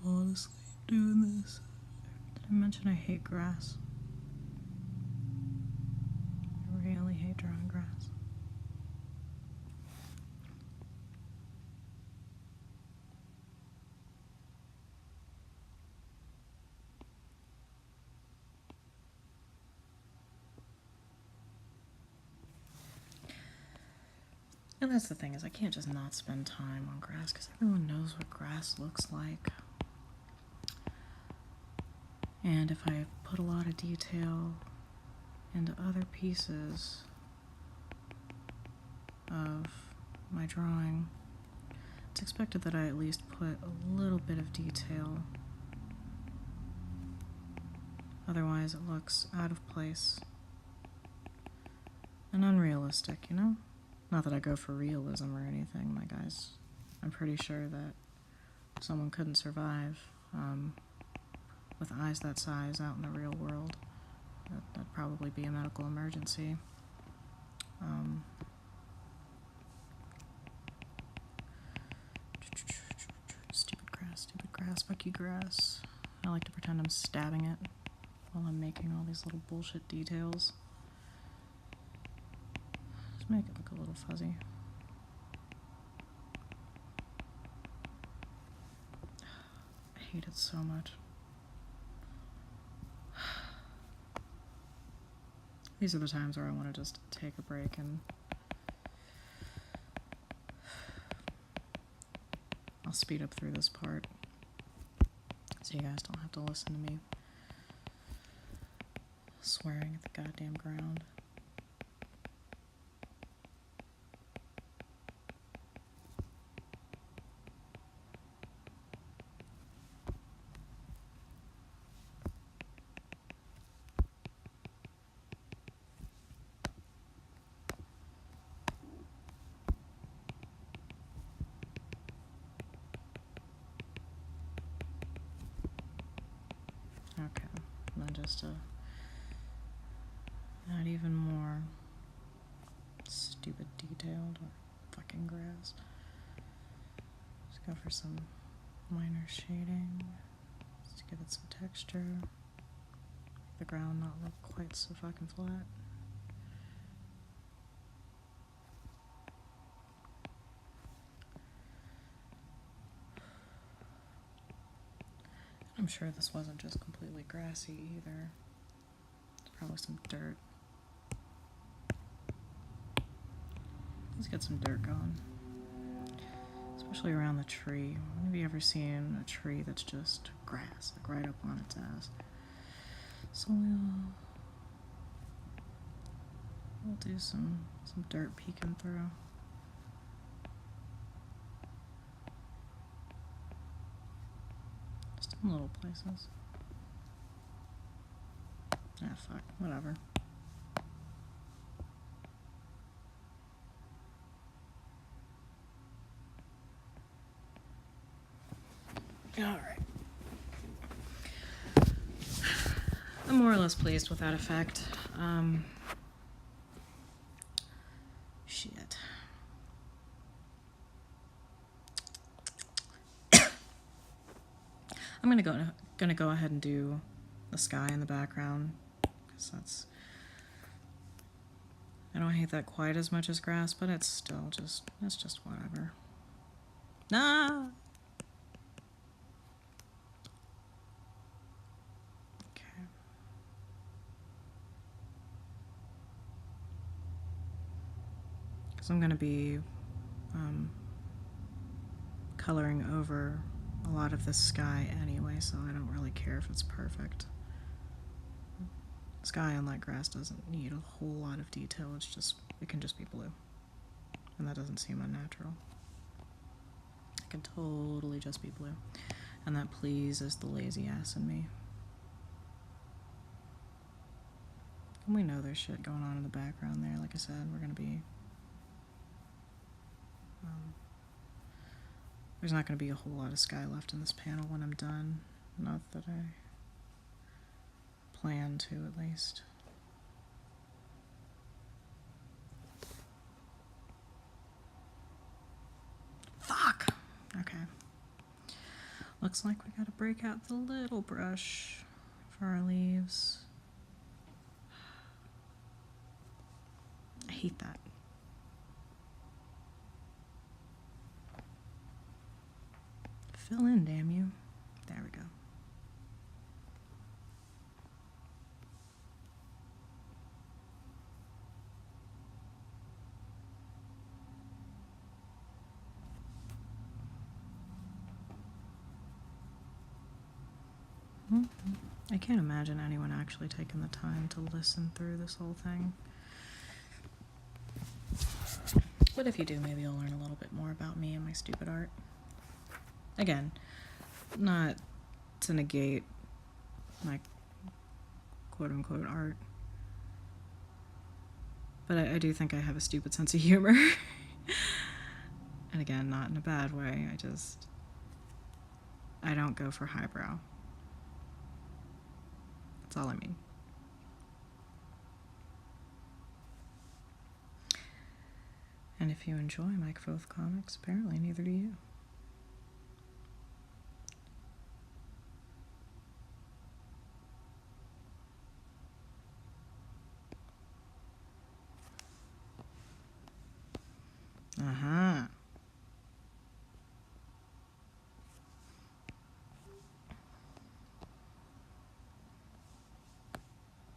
Falling asleep doing this. Did I mention I hate grass? I really hate drawing grass. And that's the thing, is I can't just not spend time on grass because everyone knows what grass looks like. And if I put a lot of detail into other pieces of my drawing, it's expected that I at least put a little bit of detail. Otherwise it looks out of place and unrealistic, you know? Not that I go for realism or anything, my guys. I'm pretty sure that someone couldn't survive with eyes that size out in the real world. That'd probably be a medical emergency. Stupid grass, fuck you grass. I like to pretend I'm stabbing it while I'm making all these little bullshit details. Just make it look a little fuzzy. I hate it so much. These are the times where I want to just take a break and I'll speed up through this part so you guys don't have to listen to me swearing at the goddamn ground. Okay, and then just add even more stupid detailed fucking grass. Just go for some minor shading, just to give it some texture. Make the ground not look quite so fucking flat. I'm sure this wasn't just completely grassy either. There's probably some dirt. Let's get some dirt going. Especially around the tree. When have you ever seen a tree that's just grass, like right up on its ass? So we'll do some dirt peeking through. Just in little places. Ah, fuck, whatever. Alright. I'm more or less pleased with that effect. Shit. I'm gonna go ahead and do the sky in the background, because I don't hate that quite as much as grass, but it's just whatever. Nah. So I'm going to be coloring over a lot of the sky anyway, so I don't really care if it's perfect. Sky on light grass doesn't need a whole lot of detail, it can just be blue. And that doesn't seem unnatural. It can totally just be blue. And that pleases the lazy ass in me. And we know there's shit going on in the background there. Like I said, we're going to be... there's not going to be a whole lot of sky left in this panel when I'm done. Not that I plan to, at least. Fuck! Okay. Looks like we gotta break out the little brush for our leaves. I hate that. Fill in, damn you. There we go. I can't imagine anyone actually taking the time to listen through this whole thing. But if you do, maybe you'll learn a little bit more about me and my stupid art. Again, not to negate my quote-unquote art, but I do think I have a stupid sense of humor. And again, not in a bad way, I don't go for highbrow. That's all I mean. And if you enjoy my Kvothe comics, apparently neither do you. Uh-huh.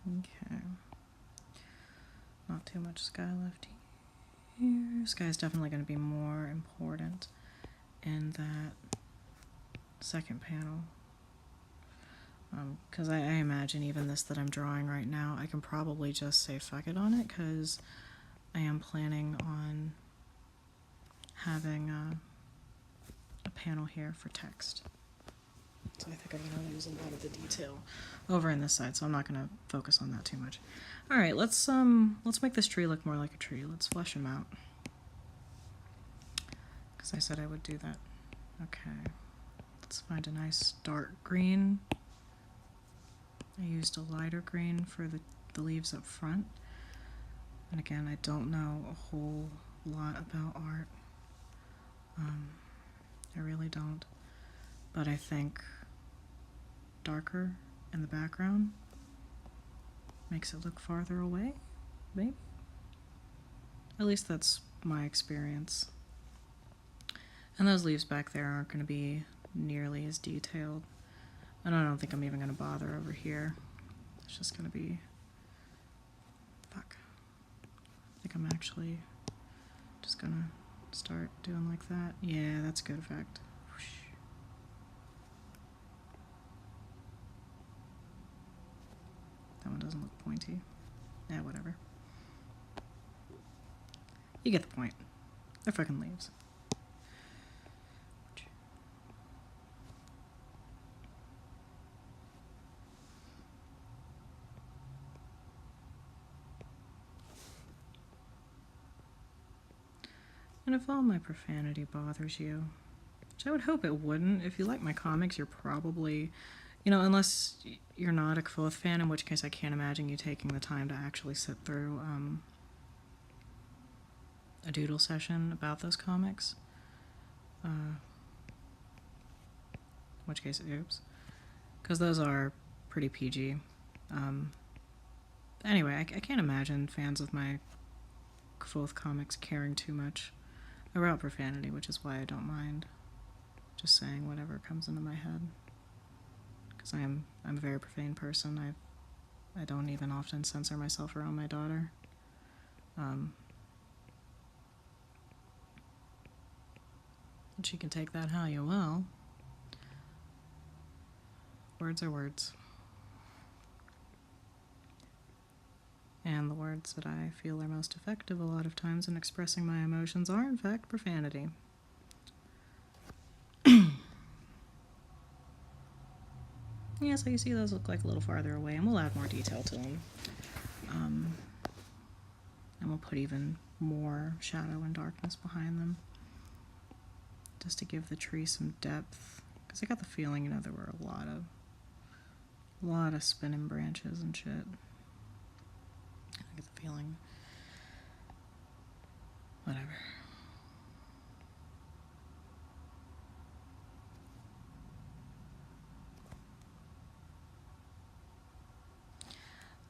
Okay. Not too much sky left here. Sky is definitely going to be more important in that second panel. Because I imagine even this that I'm drawing right now, I can probably just say fuck it on it, because I am planning on having a panel here for text. So I think I'm going to lose a lot of the detail over in this side, so I'm not going to focus on that too much. All right, let's make this tree look more like a tree. Let's flesh him out, because I said I would do that. Okay, let's find a nice dark green. I used a lighter green for the leaves up front. And again, I don't know a whole lot about art. I really don't. But I think darker in the background makes it look farther away, maybe? At least that's my experience. And those leaves back there aren't going to be nearly as detailed. And I don't think I'm even going to bother over here. It's just going to be... fuck. I think I'm actually just going to start doing like that. Yeah, that's good effect. Whoosh. That one doesn't look pointy. Yeah, whatever. You get the point. They're fucking leaves. And if all my profanity bothers you, which I would hope it wouldn't, if you like my comics, you're probably, unless you're not a Kvothe fan, in which case I can't imagine you taking the time to actually sit through a doodle session about those comics. In which case, oops. Because those are pretty PG. Anyway, I can't imagine fans of my Kvothe comics caring too much about profanity, which is why I don't mind just saying whatever comes into my head. Because I'm a very profane person. I don't even often censor myself around my daughter. But you can take that how you will. Words are words. And the words that I feel are most effective a lot of times in expressing my emotions are, in fact, profanity. Yeah, so you see those look like a little farther away, and we'll add more detail to them. And we'll put even more shadow and darkness behind them, just to give the tree some depth. Because I got the feeling, you know, there were a lot of spinning branches and shit. I get the feeling. Whatever.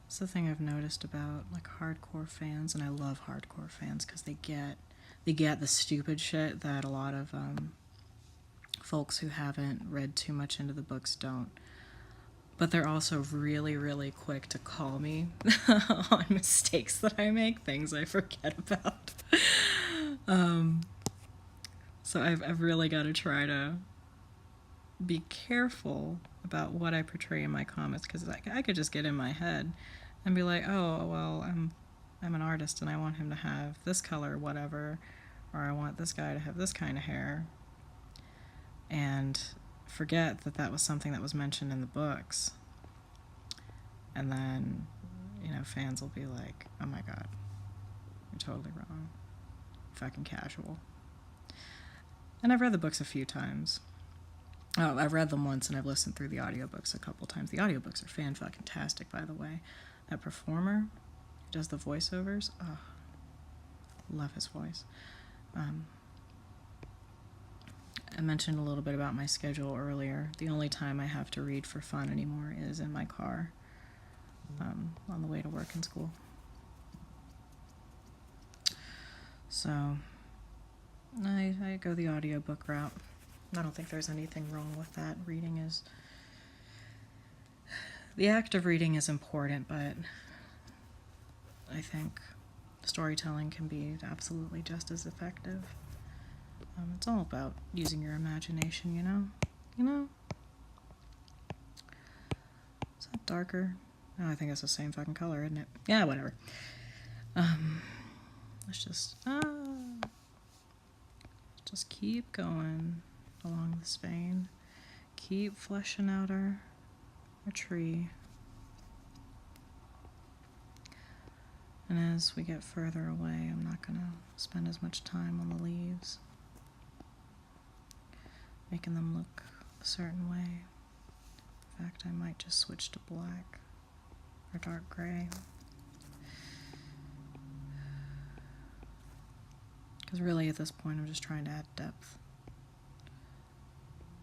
It's the thing I've noticed about like hardcore fans, and I love hardcore fans because they get the stupid shit that a lot of folks who haven't read too much into the books don't. But they're also really, really quick to call me on mistakes that I make, things I forget about. So I've really got to try to be careful about what I portray in my comments, because I could just get in my head and be like, oh, well, I'm an artist and I want him to have this color, whatever, or I want this guy to have this kind of hair, and forget that that was something that was mentioned in the books. And then, you know, fans will be like, oh my god, you're totally wrong. Fucking casual. And I've read the books a few times. Oh, I've read them once and I've listened through the audiobooks a couple times. The audiobooks are fan-fucking-tastic, by the way. That performer who does the voiceovers, oh, love his voice. I mentioned a little bit about my schedule earlier. The only time I have to read for fun anymore is in my car, on the way to work and school. So I go the audiobook route. I don't think there's anything wrong with that. The act of reading is important, but I think storytelling can be absolutely just as effective. It's all about using your imagination, you know? You know? Is that darker? No, I think it's the same fucking color, isn't it? Yeah, whatever. Let's just keep going along this vein. Keep fleshing out our tree. And as we get further away, I'm not going to spend as much time on the leaves, making them look a certain way. In fact, I might just switch to black or dark gray. Because really at this point I'm just trying to add depth.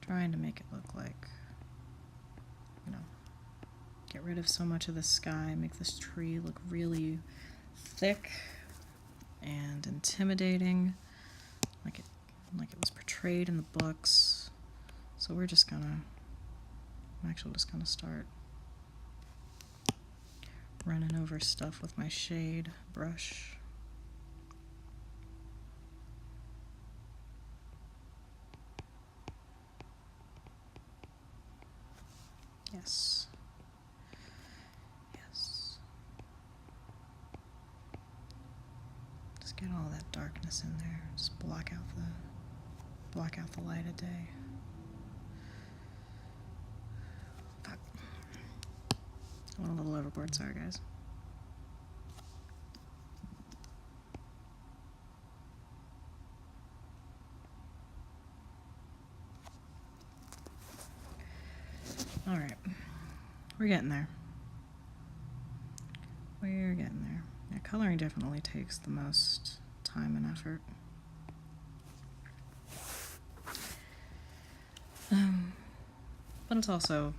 Trying to make it look like, you know, get rid of so much of the sky, make this tree look really thick and intimidating, like it was portrayed in the books. So I'm actually just gonna start running over stuff with my shade brush. Yes. Yes. Just get all that darkness in there. Just block out the light of day. Fuck. I went a little overboard, sorry guys. Alright. We're getting there. We're getting there. Yeah, coloring definitely takes the most time and effort. But it's also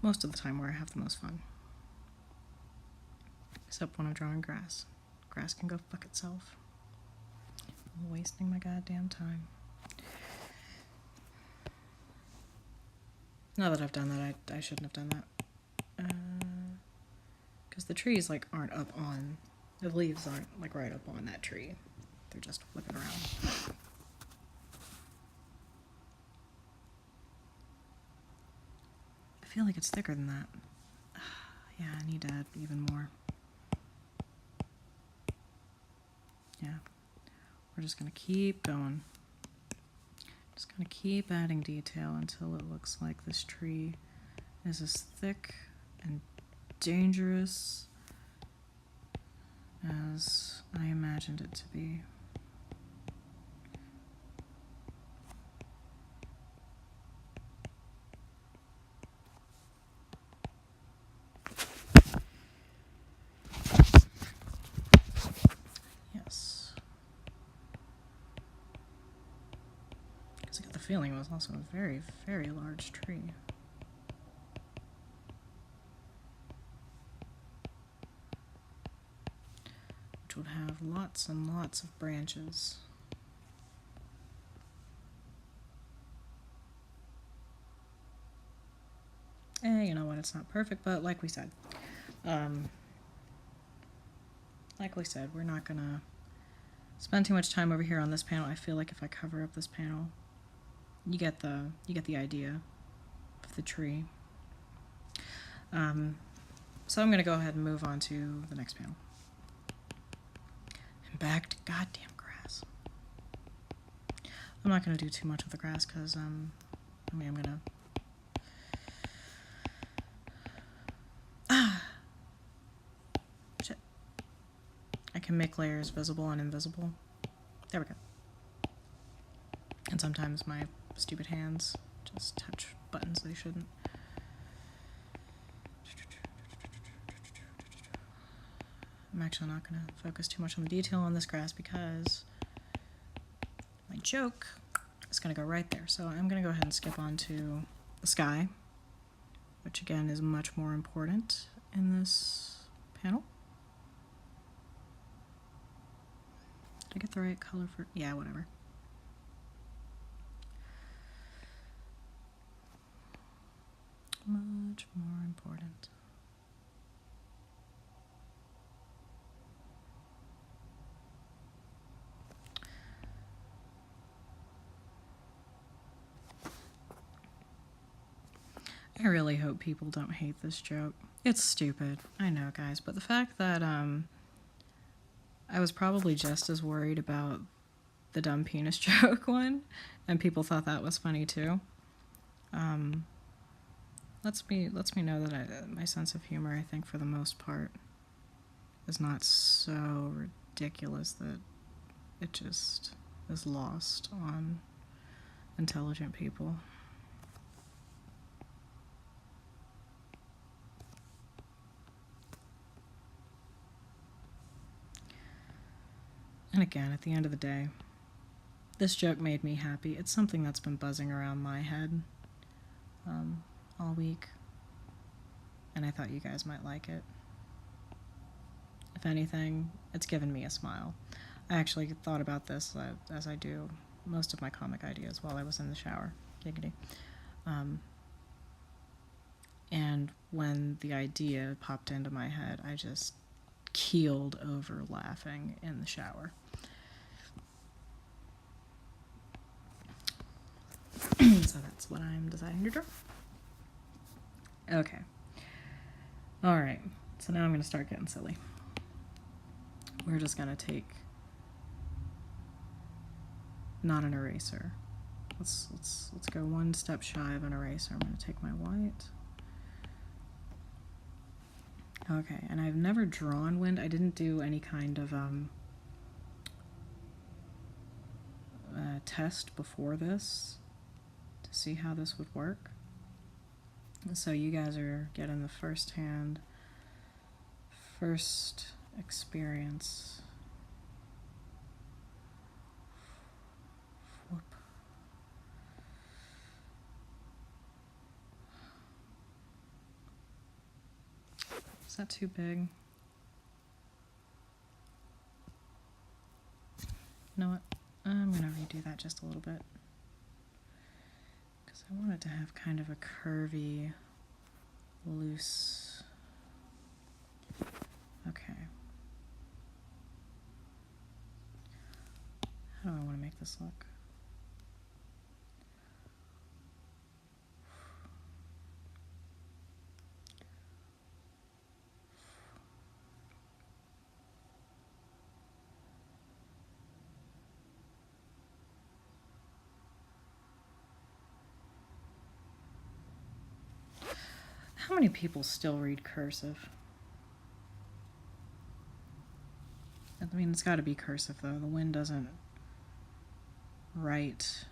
most of the time where I have the most fun. Except when I'm drawing grass. Grass can go fuck itself. I'm wasting my goddamn time. Now that I've done that, I shouldn't have done that. Because the trees, like, aren't up on... The leaves aren't, like, right up on that tree. They're just flipping around. feel like it's thicker than that. Yeah, I need to add even more. Yeah, we're just gonna keep going. Just gonna keep adding detail until it looks like this tree is as thick and dangerous as I imagined it to be. Yes. Because I got the feeling it was also a very, very large tree. Which would have lots and lots of branches. You know what, it's not perfect, but like we said, we're not gonna spend too much time over here on this panel. I feel like if I cover up this panel, you get the idea of the tree. So I'm gonna go ahead and move on to the next panel. And back to goddamn grass. I'm not gonna do too much with the grass because I'm gonna shit. I can make layers visible and invisible. There we go. And sometimes my stupid hands just touch buttons they shouldn't. I'm actually not going to focus too much on the detail on this grass because my joke is going to go right there. So I'm going to go ahead and skip on to the sky, which again is much more important in this panel. Did I get the right color for... yeah, whatever. Much more important. I really hope people don't hate this joke. It's stupid, I know, guys, but the fact that I was probably just as worried about the dumb penis joke one, and people thought that was funny too. Lets me know that my sense of humor, I think, for the most part, is not so ridiculous that it just is lost on intelligent people. And again, at the end of the day, this joke made me happy. It's something that's been buzzing around my head all week, and I thought you guys might like it. If anything, it's given me a smile. I actually thought about this as I do most of my comic ideas while I was in the shower. Giggity. And when the idea popped into my head, I just keeled over laughing in the shower. So that's what I'm deciding to draw. Okay. Alright, so now I'm going to start getting silly. We're just going to take, not an eraser. Let's go one step shy of an eraser. I'm going to take my white. Okay, and I've never drawn wind. I didn't do any kind of test before this to see how this would work. So you guys are getting the first experience. Whoop. Is that too big? You know what? I'm gonna redo that just a little bit, because I want it to have kind of a curvy, loose... Okay. How do I want to make this look? How many people still read cursive? I mean, it's got to be cursive, though. The wind doesn't write.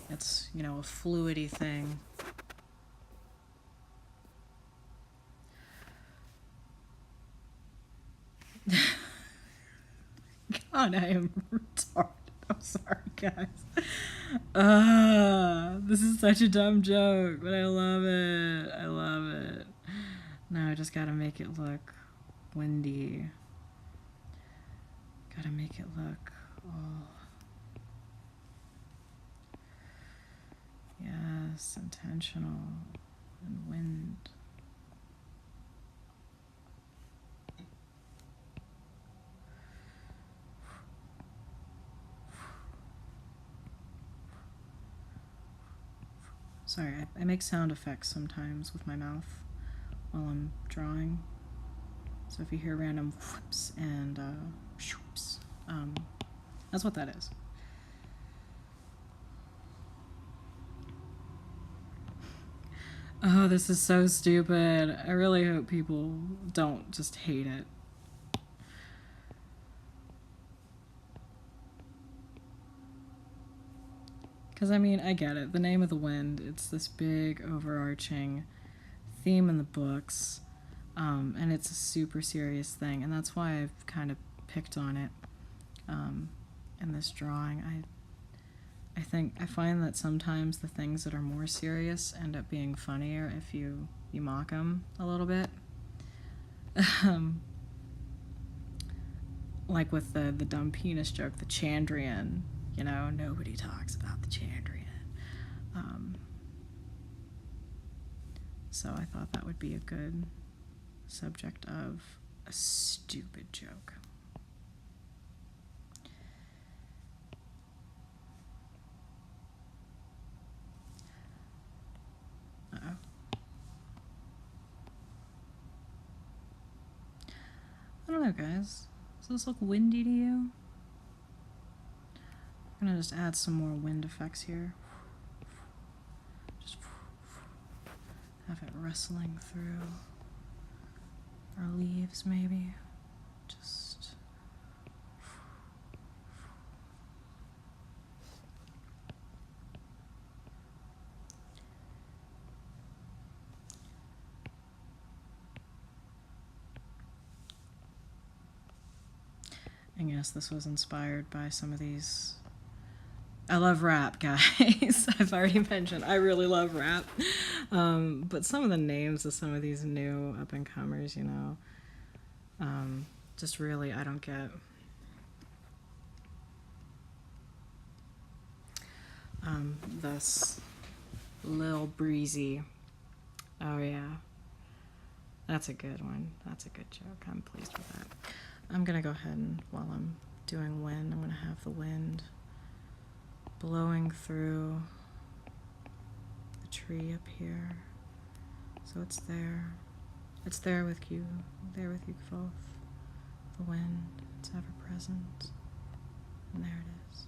It's, you know, a fluidy thing. God, I am retarded. I'm sorry, guys. This is such a dumb joke, but I love it. I love it. Now I just gotta make it look windy. Gotta make it look, oh. Yes, intentional and wind. Sorry, I make sound effects sometimes with my mouth while I'm drawing. So if you hear random whoops and shoops, that's what that is. Oh, this is so stupid. I really hope people don't just hate it. Because, I mean, I get it. The Name of the Wind, it's this big, overarching theme in the books, and it's a super serious thing, and that's why I've kind of picked on it in this drawing. I find that sometimes the things that are more serious end up being funnier if you mock them a little bit. Like with the dumb penis joke, the Chandrian, you know, nobody talks about the Chandrian. So I thought that would be a good subject of a stupid joke. Uh-oh. I don't know, guys. Does this look windy to you? I'm gonna just add some more wind effects here. Just have it rustling through our leaves, maybe. Just. I guess this was inspired by some of these. I love rap, guys. I've already mentioned I really love rap. But some of the names of some of these new up-and-comers, you know, just really I don't get. Thus, Lil Breezy. Oh, yeah. That's a good one. That's a good joke. I'm pleased with that. I'm going to go ahead and, while I'm doing wind, I'm going to have the wind blowing through the tree up here. So it's there. It's there with you. There with you, Kvothe. The wind. It's ever present. And there it is.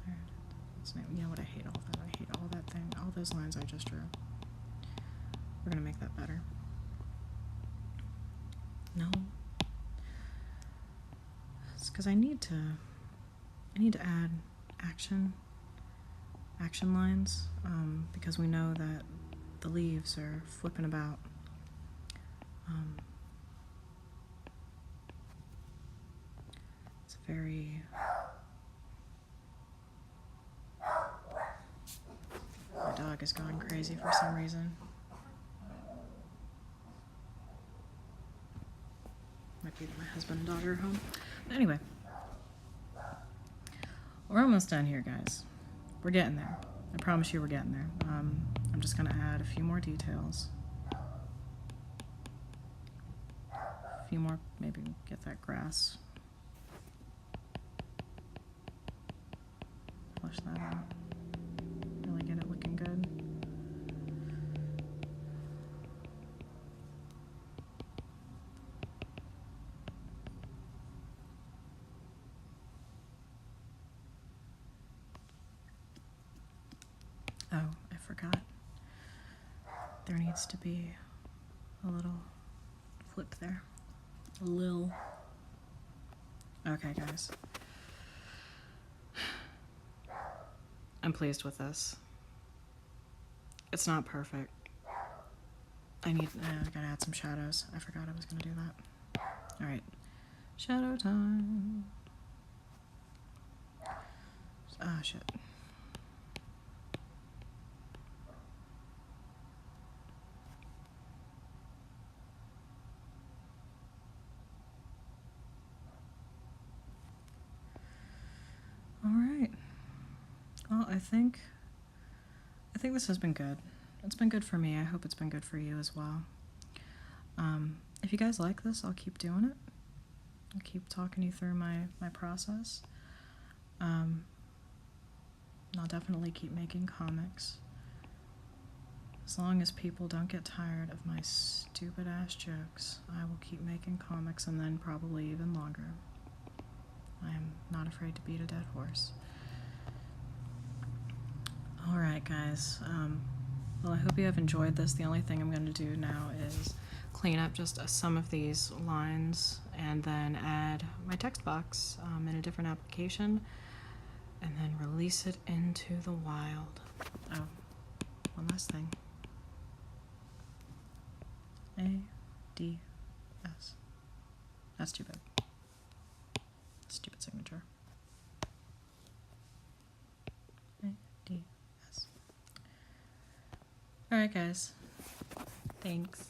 There it is. You know what? I hate all that. I hate all that thing. All those lines I just drew. We're going to make that better. No. It's because I need to add action lines, because we know that the leaves are flipping about. It's very. My dog is going crazy for some reason. Might be that my husband and daughter are home. But anyway, we're almost done here, guys. We're getting there. I promise you we're getting there. I'm just going to add a few more details. A few more, maybe get that grass. Flush that out. Really get it looking good. Oh, I forgot. There needs to be a little flip there. A lil. Okay, guys. I'm pleased with this. It's not perfect. I gotta add some shadows. I forgot I was gonna do that. Alright. Shadow time. Ah, shit. Alright. Well, I think this has been good. It's been good for me. I hope it's been good for you as well. If you guys like this, I'll keep doing it. I'll keep talking you through my process. And I'll definitely keep making comics. As long as people don't get tired of my stupid ass jokes, I will keep making comics, and then probably even longer. I am not afraid to beat a dead horse. Alright guys, well I hope you have enjoyed this. The only thing I'm going to do now is clean up just some of these lines and then add my text box in a different application and then release it into the wild. Oh, one last thing. A-D-S. That's too big. Stupid signature. A-D-S. Alright guys, thanks.